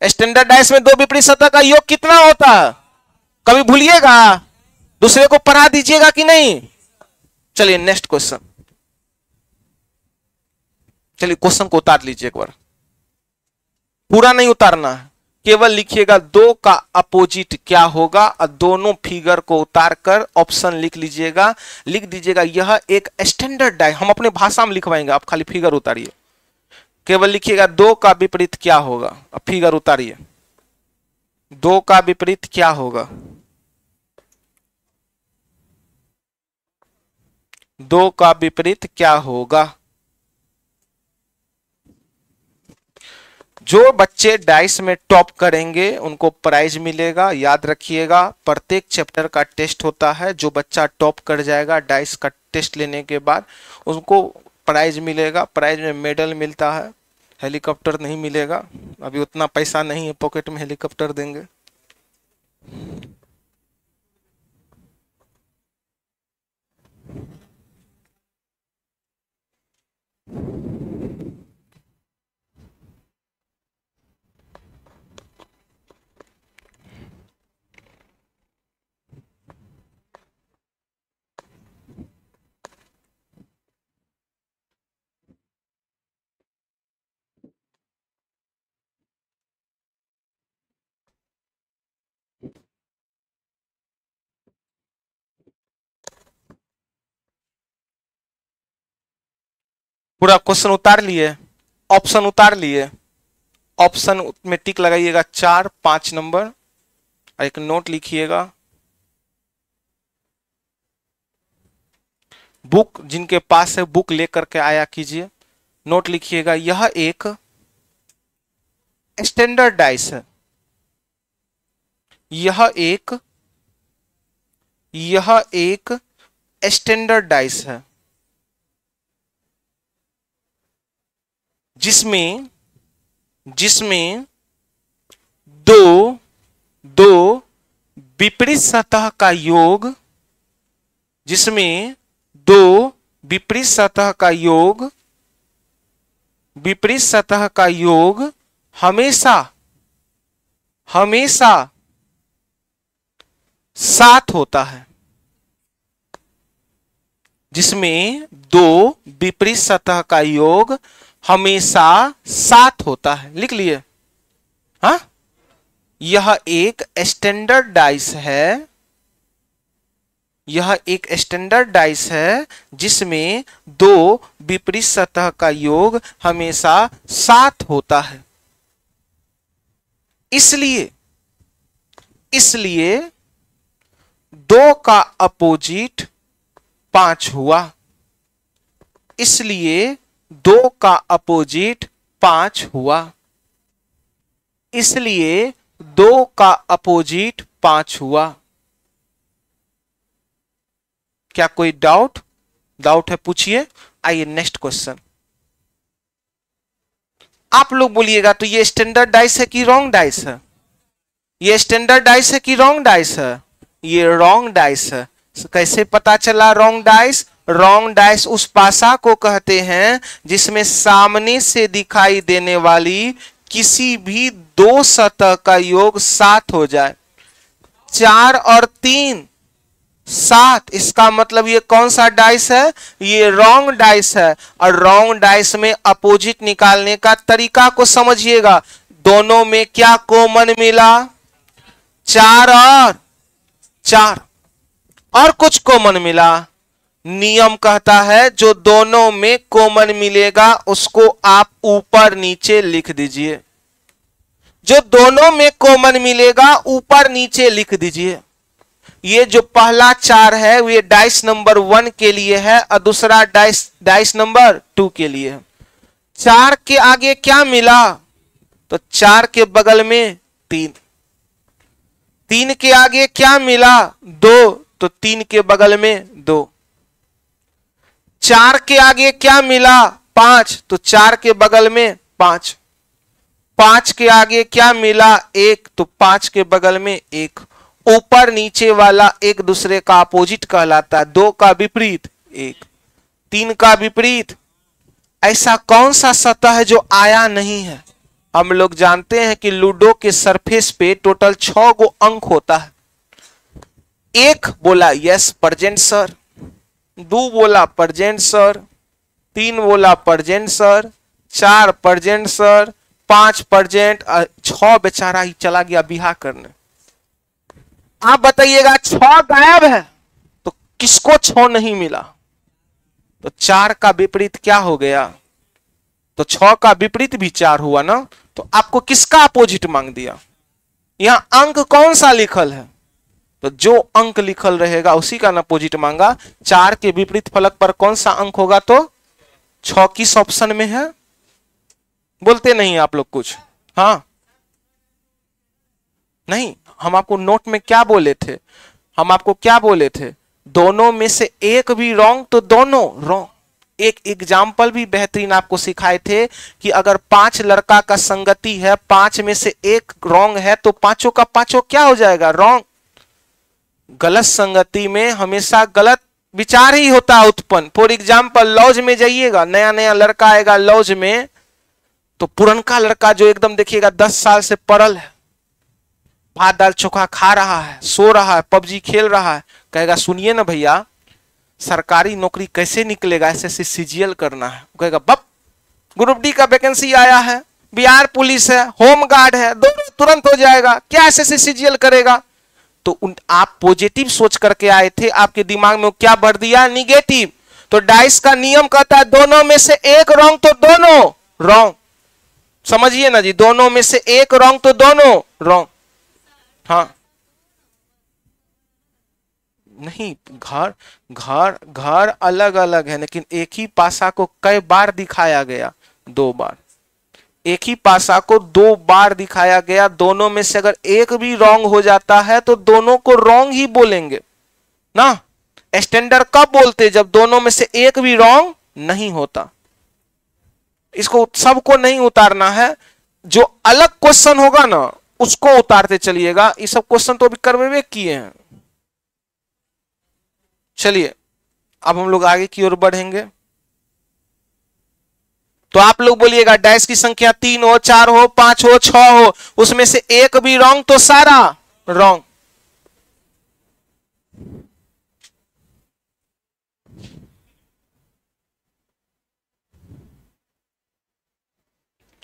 स्टैंडर्ड डाइस में दो विपरीत सतह का योग कितना होता है, कभी भूलिएगा, दूसरे को पढ़ा दीजिएगा कि नहीं। चलिए नेक्स्ट क्वेश्चन, चलिए क्वेश्चन को उतार लीजिए एक बार, पूरा नहीं उतारना है, केवल लिखिएगा दो का अपोजिट क्या होगा और दोनों फिगर को उतार कर ऑप्शन लिख लीजिएगा। लिख दीजिएगा यह एक स्टैंडर्ड डाइस, हम अपने भाषा में लिखवाएंगे, आप खाली फिगर उतारिए। केवल लिखिएगा दो का विपरीत क्या होगा, अब फिगर उतारिए। दो का विपरीत क्या होगा, दो का विपरीत क्या होगा। जो बच्चे डाइस में टॉप करेंगे उनको प्राइज मिलेगा। याद रखिएगा प्रत्येक चैप्टर का टेस्ट होता है, जो बच्चा टॉप कर जाएगा डाइस का टेस्ट लेने के बाद उनको प्राइज मिलेगा। प्राइज में मेडल मिलता है, हेलीकॉप्टर नहीं मिलेगा, अभी उतना पैसा नहीं है पॉकेट में हेलीकॉप्टर देंगे। पूरा क्वेश्चन उतार लिए, ऑप्शन उतार लिए, ऑप्शन में टिक लगाइएगा 4 5 नंबर और एक नोट लिखिएगा। बुक जिनके पास है बुक लेकर के आया कीजिए। नोट लिखिएगा यह एक स्टैंडर्ड डाइस है, यह एक स्टैंडर्ड डाइस है जिसमें दो विपरीत सतह का योग, जिसमें दो विपरीत सतह का योग हमेशा साथ होता है, जिसमें दो विपरीत सतह का योग हमेशा साथ होता है। लिख लिए? हाँ, यह एक स्टैंडर्ड डाइस है, यह एक स्टैंडर्ड डाइस है जिसमें दो विपरीत सतह का योग हमेशा साथ होता है। इसलिए 2 का अपोजिट 5 हुआ, इसलिए 2 का अपोजिट 5 हुआ, इसलिए 2 का अपोजिट 5 हुआ। क्या कोई डाउट है? पूछिए। आइए नेक्स्ट क्वेश्चन। आप लोग बोलिएगा तो ये स्टैंडर्ड डाइस है कि रॉन्ग डाइस है? ये स्टैंडर्ड डाइस है कि रॉन्ग डाइस है? ये रॉन्ग डाइस है। कैसे पता चला रॉन्ग डाइस? रॉन्ग डाइस उस पासा को कहते हैं जिसमें सामने से दिखाई देने वाली किसी भी 2 सतह का योग 7 हो जाए। 4 और 3 7, इसका मतलब ये कौन सा डाइस है? ये रॉन्ग डाइस है। और रॉन्ग डाइस में अपोजिट निकालने का तरीका को समझिएगा। दोनों में क्या कॉमन मिला? 4 और 4, और कुछ कॉमन मिला। नियम कहता है जो दोनों में कॉमन मिलेगा उसको आप ऊपर नीचे लिख दीजिए। जो दोनों में कॉमन मिलेगा ऊपर नीचे लिख दीजिए। ये जो पहला 4 है ये डाइस नंबर 1 के लिए है और दूसरा डाइस नंबर 2 के लिए है। 4 के आगे क्या मिला? तो 4 के बगल में 3। 3 के आगे क्या मिला? 2, तो 3 के बगल में 2। 4 के आगे क्या मिला? 5, तो 4 के बगल में 5। 5 के आगे क्या मिला? 1, तो 5 के बगल में 1। ऊपर नीचे वाला एक दूसरे का अपोजिट कहलाता है। 2 का विपरीत 1, 3 का विपरीत। ऐसा कौन सा सतह है जो आया नहीं है? हम लोग जानते हैं कि लूडो के सरफेस पे टोटल 6 गो अंक होता है। 1 बोला यस प्रेजेंट सर, 2 बोला प्रेजेंट सर, 3 बोला present sir, 4 present sir, 5 present, 6 बेचारा ही चला गया बिहा करने। आप बताइएगा 6 गायब है तो किसको 6 नहीं मिला? तो 4 का विपरीत क्या हो गया? तो 6 का विपरीत भी 4 हुआ ना। तो आपको किसका अपोजिट मांग दिया? यहां अंक कौन सा लिखल है? तो जो अंक लिखल रहेगा उसी का अपोजिट मांगा। 4 के विपरीत फलक पर कौन सा अंक होगा? तो 6 किस ऑप्शन में है? बोलते नहीं आप लोग कुछ। हाँ नहीं, हम आपको नोट में क्या बोले थे? हम आपको क्या बोले थे? दोनों में से एक भी रॉन्ग तो दोनों रॉन्ग। एक एग्जाम्पल भी बेहतरीन आपको सिखाए थे कि अगर 5 लड़का का संगति है, 5 में से एक रॉन्ग है तो पांचों का पांचों क्या हो जाएगा? रॉन्ग। गलत संगति में हमेशा गलत विचार ही होता है उत्पन्न। फॉर एग्जाम्पल लॉज में जाइएगा, नया नया लड़का आएगा लॉज में, तो पुरनका लड़का जो एकदम देखिएगा 10 साल से पड़ल है, भात दाल चोखा खा रहा है, सो रहा है, पबजी खेल रहा है, कहेगा सुनिए ना भैया सरकारी नौकरी कैसे निकलेगा, एसएससी सीजीएल करना है। कहेगा बप ग्रुप डी का वैकेंसी आया है, बिहार पुलिस है, होम गार्ड है, दोनों तुरंत हो जाएगा, क्या एसएससी सीजीएल करेगा? तो आप पॉजिटिव सोच करके आए थे, आपके दिमाग में क्या भर दिया? निगेटिव। तो डाइस का नियम कहता है दोनों में से एक रॉन्ग तो दोनों रॉन्ग। समझिए ना जी, दोनों में से एक रॉन्ग तो दोनों रॉन्ग। हाँ नहीं, घर अलग अलग है लेकिन एक ही पासा को कई बार दिखाया गया? 2 बार। एक ही पासा को 2 बार दिखाया गया। दोनों में से अगर एक भी रॉन्ग हो जाता है तो दोनों को रॉन्ग ही बोलेंगे ना। स्टैंडर्ड कब बोलते? जब दोनों में से एक भी रॉन्ग नहीं होता। इसको सबको नहीं उतारना है, जो अलग क्वेश्चन होगा ना उसको उतारते चलिएगा। ये सब क्वेश्चन तो अभी करवे किए हैं। चलिए अब हम लोग आगे की ओर बढ़ेंगे। तो आप लोग बोलिएगा डाइस की संख्या 3 हो, 4 हो, 5 हो, 6 हो, उसमें से एक भी रॉन्ग तो सारा रॉन्ग।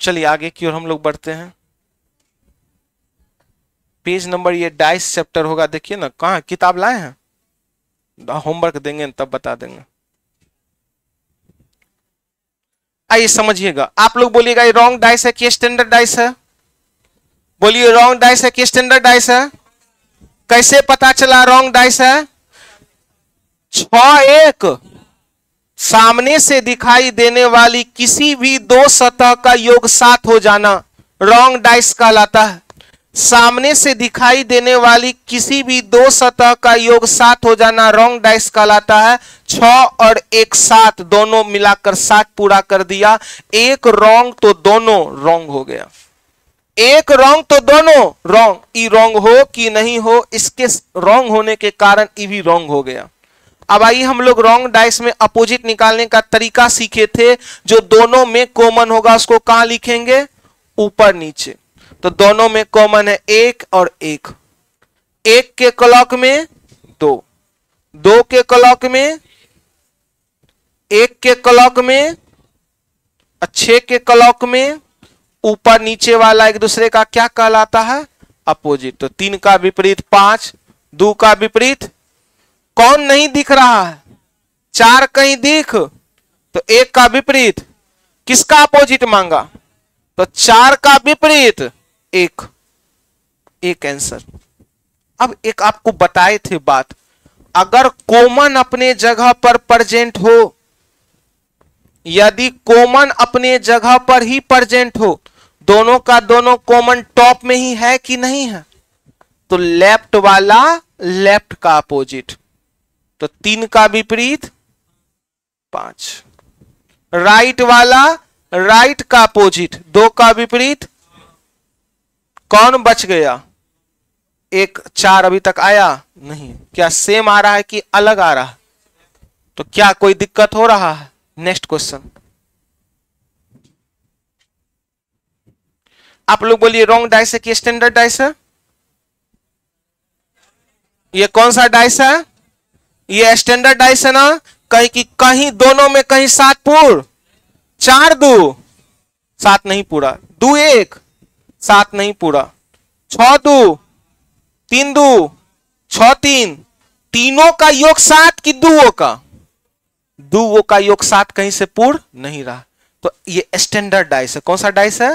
चलिए आगे की ओर हम लोग बढ़ते हैं। पेज नंबर ये डाइस चैप्टर होगा, देखिए ना कहां किताब लाए हैं, होमवर्क देंगे तब बता देंगे। आइए समझिएगा। आप लोग बोलिएगा ये रॉन्ग डाइस है कि स्टैंडर्ड डाइस है? बोलिए रॉन्ग डाइस है कि स्टैंडर्ड डाइस है? कैसे पता चला रॉन्ग डाइस है? 6-1 सामने से दिखाई देने वाली किसी भी दो सतह का योग 7 हो जाना रॉन्ग डाइस कहलाता है। सामने से दिखाई देने वाली किसी भी दो सतह का योग 7 हो जाना रॉन्ग डाइस कहलाता है। 6 और 1 7 दोनों मिलाकर 7 पूरा कर दिया। एक रॉन्ग तो दोनों रॉन्ग हो गया। एक रॉन्ग तो दोनों रॉन्ग। ई रॉन्ग हो कि नहीं हो, इसके रॉन्ग होने के कारण ई भी रॉन्ग हो गया। अब आइए हम लोग रॉन्ग डाइस में अपोजिट निकालने का तरीका सीखे थे। जो दोनों में कॉमन होगा उसको कहां लिखेंगे? ऊपर नीचे। तो दोनों में कॉमन है 1 और 1। 1 के क्लॉक में 2, 2 के क्लॉक में 1 के क्लॉक में 6 के क्लॉक में ऊपर नीचे वाला एक दूसरे का क्या कहलाता है? अपोजिट। तो 3 का विपरीत 5, 2 का विपरीत कौन नहीं दिख रहा है? 4 कहीं दिख, तो 1 का विपरीत किसका अपोजिट मांगा? तो 4 का विपरीत 1। एक आंसर। अब एक आपको बताए थे बात, अगर कॉमन अपने जगह पर प्रेजेंट हो, यदि कॉमन अपने जगह पर ही प्रेजेंट हो, दोनों का दोनों कॉमन टॉप में ही है कि नहीं है, तो लेफ्ट वाला लेफ्ट का अपोजिट। तो 3 का विपरीत 5। राइट वाला राइट का अपोजिट, 2 का विपरीत कौन बच गया? 1 4 अभी तक आया नहीं। क्या सेम आ रहा है कि अलग आ रहा है? तो क्या कोई दिक्कत हो रहा है? Next question. आप लोग बोलिए रॉन्ग डाइस है कि स्टैंडर्ड डाइस है? ये कौन सा डाइस है? ये स्टैंडर्ड डाइस है ना। कहीं दोनों में कहीं 7 पूर्ण, 4 2 7 नहीं पूरा, 2 1 7 नहीं पूरा, 6 2 3 2 6 3, तीनों का योग 7 कि दुओं का? दुओं का योग 7 कहीं से पूर्ण नहीं रहा। तो ये स्टैंडर्ड डाइस है। कौन सा डाइस है?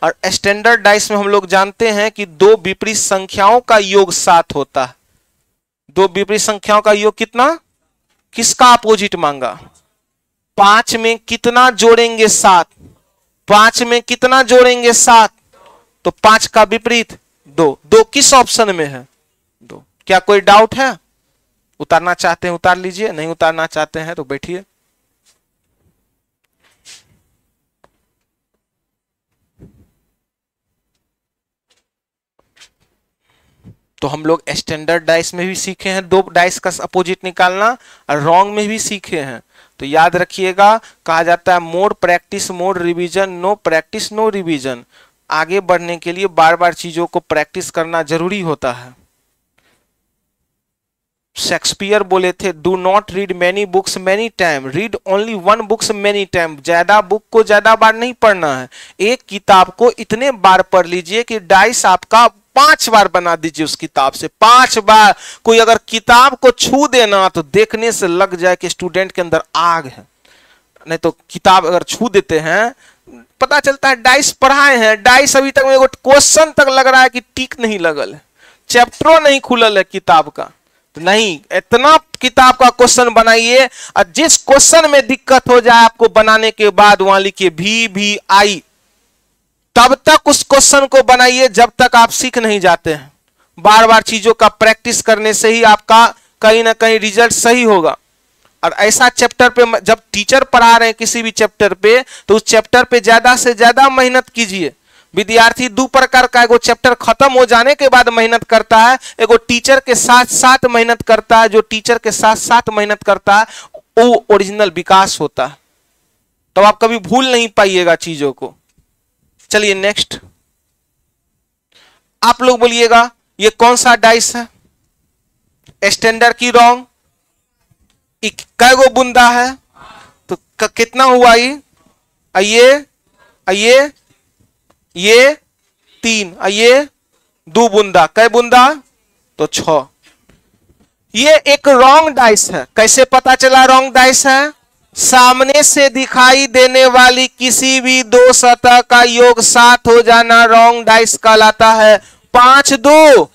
और स्टैंडर्ड डाइस में हम लोग जानते हैं कि दो विपरीत संख्याओं का योग 7 होता है। दो विपरीत संख्याओं का योग कितना? किसका अपोजिट मांगा? 5 में कितना जोड़ेंगे? 7। 5 में कितना जोड़ेंगे? 7। तो 5 का विपरीत 2। 2 किस ऑप्शन में है? 2। क्या कोई डाउट है? उतारना चाहते हैं उतार लीजिए, नहीं उतारना चाहते हैं तो बैठिए। तो हम लोग स्टैंडर्ड डाइस में भी सीखे हैं 2 डाइस का अपोजिट निकालना, और रॉन्ग में भी सीखे हैं। तो याद रखिएगा, कहा जाता है more practice more revision, no practice no revision. आगे बढ़ने के लिए बार बार चीजों को प्रैक्टिस करना जरूरी होता है। शेक्सपियर बोले थे, do not read many books many time, read only one books many time. ज्यादा बुक को ज्यादा बार नहीं पढ़ना है, एक किताब को इतने बार पढ़ लीजिए कि डाइस आपका 5 बार बना दीजिए उस किताब से। 5 बार। कोई अगर किताब को छू देना तो देखने से लग जाए कि स्टूडेंट के अंदर आग है। नहीं तो किताब अगर छू देते हैं, पता चलता है डाइस पढ़ाए हैं, डाइस अभी तक मेरे को क्वेश्चन तक लग रहा है कि टिक नहीं लगल है, चैप्टरों नहीं खुलल है किताब का। तो नहीं, इतना किताब का क्वेश्चन बनाइए, और जिस क्वेश्चन में दिक्कत हो जाए आपको बनाने के बाद वहां लिखिए VVI। तब तक उस क्वेश्चन को बनाइए जब तक आप सीख नहीं जाते हैं। बार बार चीजों का प्रैक्टिस करने से ही आपका कहीं ना कहीं रिजल्ट सही होगा। और ऐसा चैप्टर पे जब टीचर पढ़ा रहे हैं किसी भी चैप्टर पे, तो उस चैप्टर पे ज्यादा से ज्यादा मेहनत कीजिए। विद्यार्थी दो प्रकार का, एगो चैप्टर खत्म हो जाने के बाद मेहनत करता है, एगो टीचर के साथ साथ मेहनत करता है। जो टीचर के साथ साथ मेहनत करता है वो ओरिजिनल विकास होता है। तो आप कभी भूल नहीं पाइएगा चीजों को। चलिए नेक्स्ट, आप लोग बोलिएगा ये कौन सा डाइस है? स्टैंडर्ड की रॉन्ग। कै गो बूंदा है? तो कितना हुआ ये 3, ये 2 बूंदा, कै बूंदा? तो 6। ये एक रॉन्ग डाइस है। कैसे पता चला रॉन्ग डाइस है? सामने से दिखाई देने वाली किसी भी दो सतह का योग 7 हो जाना रॉन्ग डाइस कहलाता है। 5 2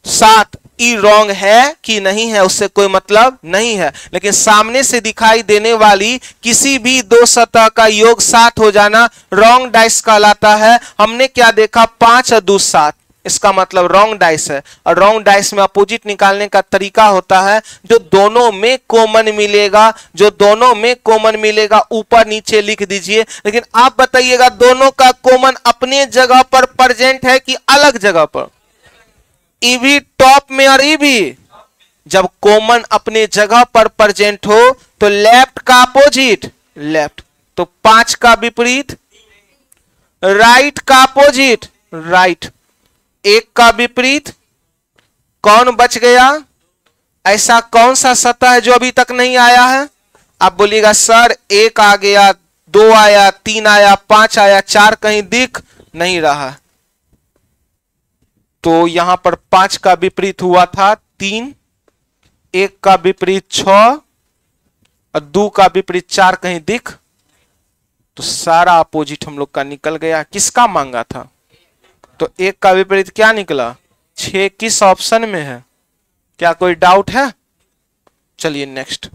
7 ई रॉन्ग है कि नहीं है उससे कोई मतलब नहीं है, लेकिन सामने से दिखाई देने वाली किसी भी दो सतह का योग 7 हो जाना रॉन्ग डाइस कहलाता है। हमने क्या देखा? 5 और 2 7, इसका मतलब रॉन्ग डाइस है। और रॉन्ग डाइस में अपोजिट निकालने का तरीका होता है जो दोनों में कॉमन मिलेगा, जो दोनों में कॉमन मिलेगा ऊपर नीचे लिख दीजिए। लेकिन आप बताइएगा दोनों का कॉमन अपने जगह पर प्रेजेंट है कि अलग जगह पर? ईवी टॉप में और ईवी जब कॉमन अपने जगह पर प्रेजेंट हो तो लेफ्ट का अपोजिट लेफ्ट, तो 5 का विपरीत राइट का अपोजिट राइट, 1 का विपरीत कौन बच गया? ऐसा कौन सा सतह है जो अभी तक नहीं आया है? आप बोलिएगा सर 1 आ गया, 2 आया, 3 आया, 5 आया, 4 कहीं दिख नहीं रहा। तो यहां पर 5 का विपरीत हुआ था 3, 1 का विपरीत 6 और 2 का विपरीत 4 कहीं दिख, तो सारा अपोजिट हम लोग का निकल गया। किसका मांगा था? तो 1 का विपरीत क्या निकला? 6 किस ऑप्शन में है? क्या कोई डाउट है? चलिए नेक्स्ट,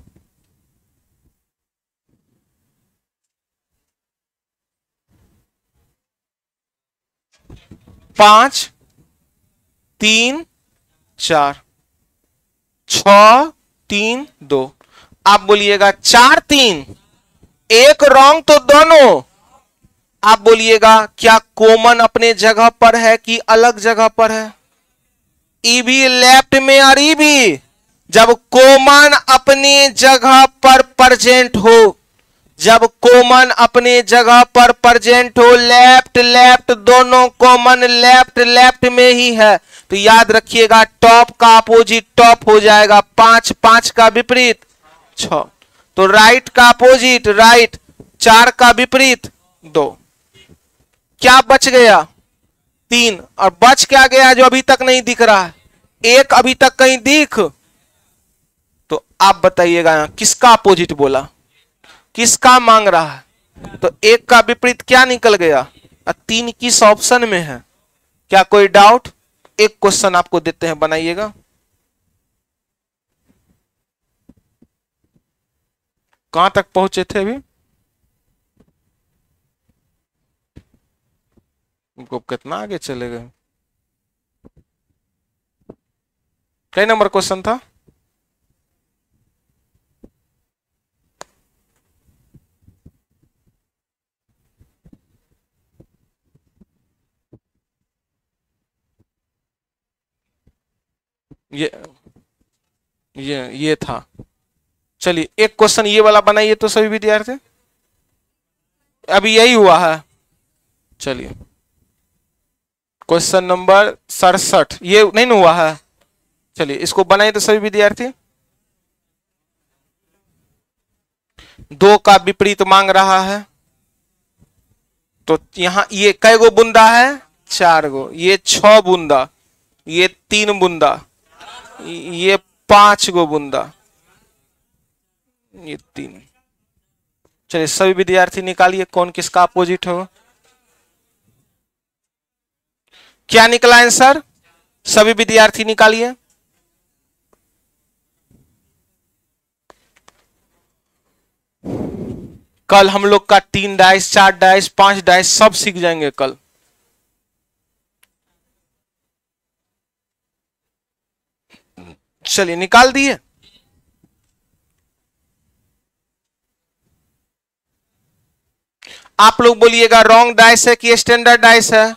पांच 3 4 6 3 2। आप बोलिएगा 4 3, 1 रॉन्ग तो दोनों। आप बोलिएगा क्या कॉमन अपने जगह पर है कि अलग जगह पर है? ईबी लेफ्ट में और ईबी जब कॉमन अपने जगह पर प्रेजेंट हो, जब कॉमन अपने जगह पर प्रेजेंट हो, लेफ्ट लेफ्ट दोनों कॉमन लेफ्ट लेफ्ट में ही है, तो याद रखिएगा टॉप का अपोजिट टॉप हो जाएगा। 5 5 का विपरीत 6, तो राइट का अपोजिट राइट, 4 का विपरीत 2। क्या बच गया? 3। और बच क्या गया जो अभी तक नहीं दिख रहा है? 1 अभी तक कहीं दिख? तो आप बताइएगा यहां किसका अपोजिट बोला, किसका मांग रहा है? तो 1 का विपरीत क्या निकल गया और 3 किस ऑप्शन में है? क्या कोई डाउट? एक क्वेश्चन आपको देते हैं, बनाइएगा। कहां तक पहुंचे थे अभी? उनको कितना आगे चले गए? कई नंबर क्वेश्चन था? ये था। चलिए एक क्वेश्चन ये वाला बनाइए तो सभी विद्यार्थी। अभी यही हुआ है। चलिए क्वेश्चन नंबर 67 ये नहीं ना हुआ है। चलिए इसको बनाइए तो सभी विद्यार्थी। 2 का विपरीत मांग रहा है, तो यहां ये कै गो बूंदा है? 4 गो। ये 6 बूंदा, ये 3 बूंदा, ये 5 गो बूंदा, ये 3। चलिए सभी विद्यार्थी निकालिए कौन किसका अपोजिट हो। क्या निकला आंसर? सभी विद्यार्थी निकालिए। कल हम लोग का 3 डाइस 4 डाइस 5 डाइस सब सीख जाएंगे कल। चलिए निकाल दिए। आप लोग बोलिएगा रॉन्ग डाइस है कि स्टैंडर्ड डाइस है।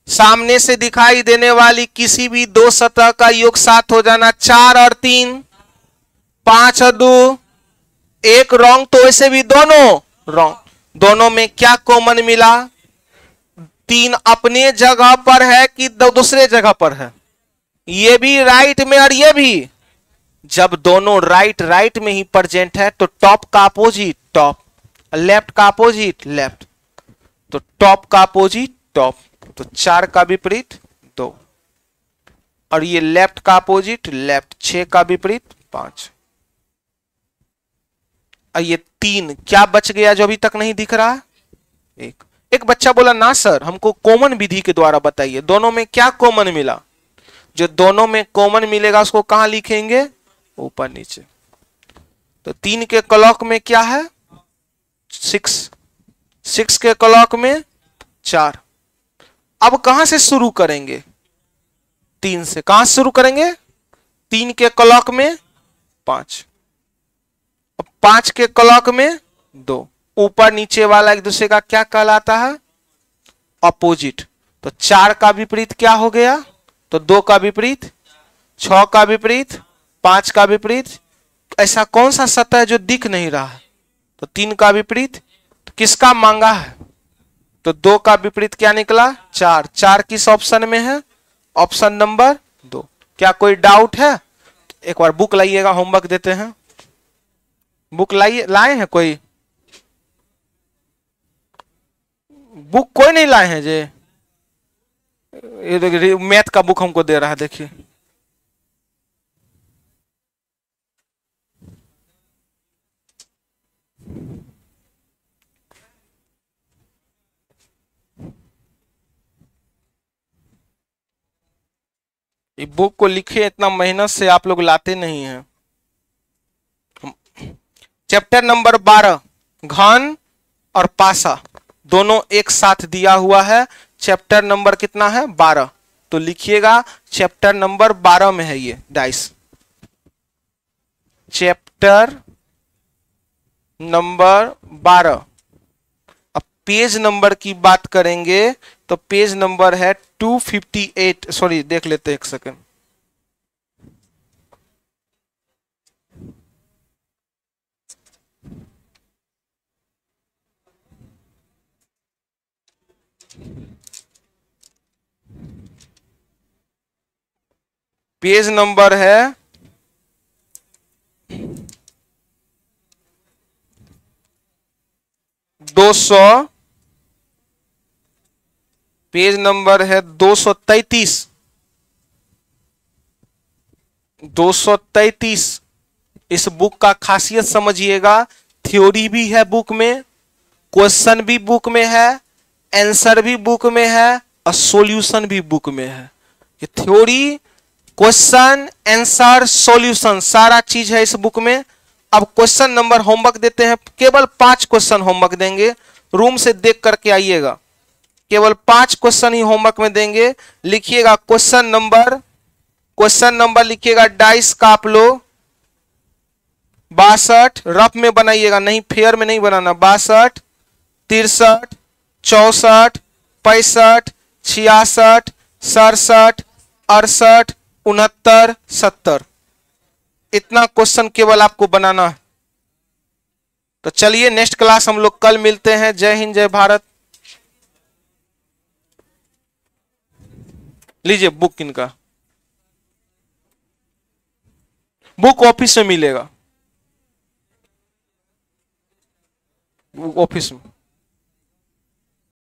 सामने से दिखाई देने वाली किसी भी दो सतह का योग 7 हो जाना, 4 और 3, 5 और 2, एक रॉन्ग, तो ऐसे भी दोनों रॉन्ग। दोनों में क्या कॉमन मिला? 3 अपने जगह पर है कि दूसरे जगह पर है? ये भी राइट में और ये भी। जब दोनों राइट राइट में ही प्रेजेंट है तो टॉप का अपोजिट टॉप, लेफ्ट का अपोजिट लेफ्ट, तो टॉप का अपोजिट टॉप, तो 4 का विपरीत 2, और ये लेफ्ट का अपोजिट लेफ्ट, 6 का विपरीत 5, और ये 3 क्या बच गया जो अभी तक नहीं दिख रहा? एक बच्चा बोला ना सर हमको कॉमन विधि के द्वारा बताइए, दोनों में क्या कॉमन मिला? जो दोनों में कॉमन मिलेगा उसको कहां लिखेंगे? ऊपर नीचे। तो 3 के क्लॉक में क्या है? 6, 6 के क्लॉक में 4। अब कहां से शुरू करेंगे? 3 से। कहां से शुरू करेंगे? 3 के क्लॉक में 5, 5 के क्लॉक में 2। ऊपर नीचे वाला एक दूसरे का क्या कहलाता है? अपोजिट। तो 4 का विपरीत क्या हो गया? तो 2 का विपरीत, 6 का विपरीत, 5 का विपरीत। ऐसा कौन सा सतह है जो दिख नहीं रहा है? तो 3 का विपरीत। तो किसका मांगा है? तो 2 का विपरीत क्या निकला? 4। 4 किस ऑप्शन में है? Option number 2। क्या कोई डाउट है? एक बार बुक लाइएगा, होमवर्क देते हैं। बुक लाइए, लाए हैं कोई? बुक कोई नहीं लाए हैं जे? ये देखिए मैथ का बुक हमको दे रहा है, देखिए। ये बुक को लिखे इतना मेहनत से, आप लोग लाते नहीं हैं। चैप्टर नंबर 12 घन और पासा दोनों एक साथ दिया हुआ है। चैप्टर नंबर कितना है? 12। तो लिखिएगा चैप्टर नंबर 12 में है ये डाइस। Chapter number 12। अब पेज नंबर की बात करेंगे तो पेज नंबर है 258। सॉरी देख लेते हैं एक सेकंड। पेज नंबर है 200, पेज नंबर है 233। 233। इस बुक का खासियत समझिएगा, थ्योरी भी है बुक में, क्वेश्चन भी बुक में है, आंसर भी बुक में है, और सॉल्यूशन भी बुक में है। ये थ्योरी, क्वेश्चन, आंसर, सॉल्यूशन सारा चीज है इस बुक में। अब क्वेश्चन नंबर होमवर्क देते हैं, केवल 5 क्वेश्चन होमवर्क देंगे, रूम से देख करके आइएगा। केवल 5 क्वेश्चन ही होमवर्क में देंगे। लिखिएगा क्वेश्चन नंबर लिखिएगा डाइस का आप लोग 62, रफ में बनाइएगा, नहीं फेयर में नहीं बनाना। 62, 63, 64, 65, 66, 67, 68, 69, 70। इतना क्वेश्चन केवल आपको बनाना है। तो चलिए नेक्स्ट क्लास हम लोग कल मिलते हैं। जय हिंद, जय भारत। लीजिए बुक इनका, बुक ऑफिस में मिलेगा, ऑफिस में।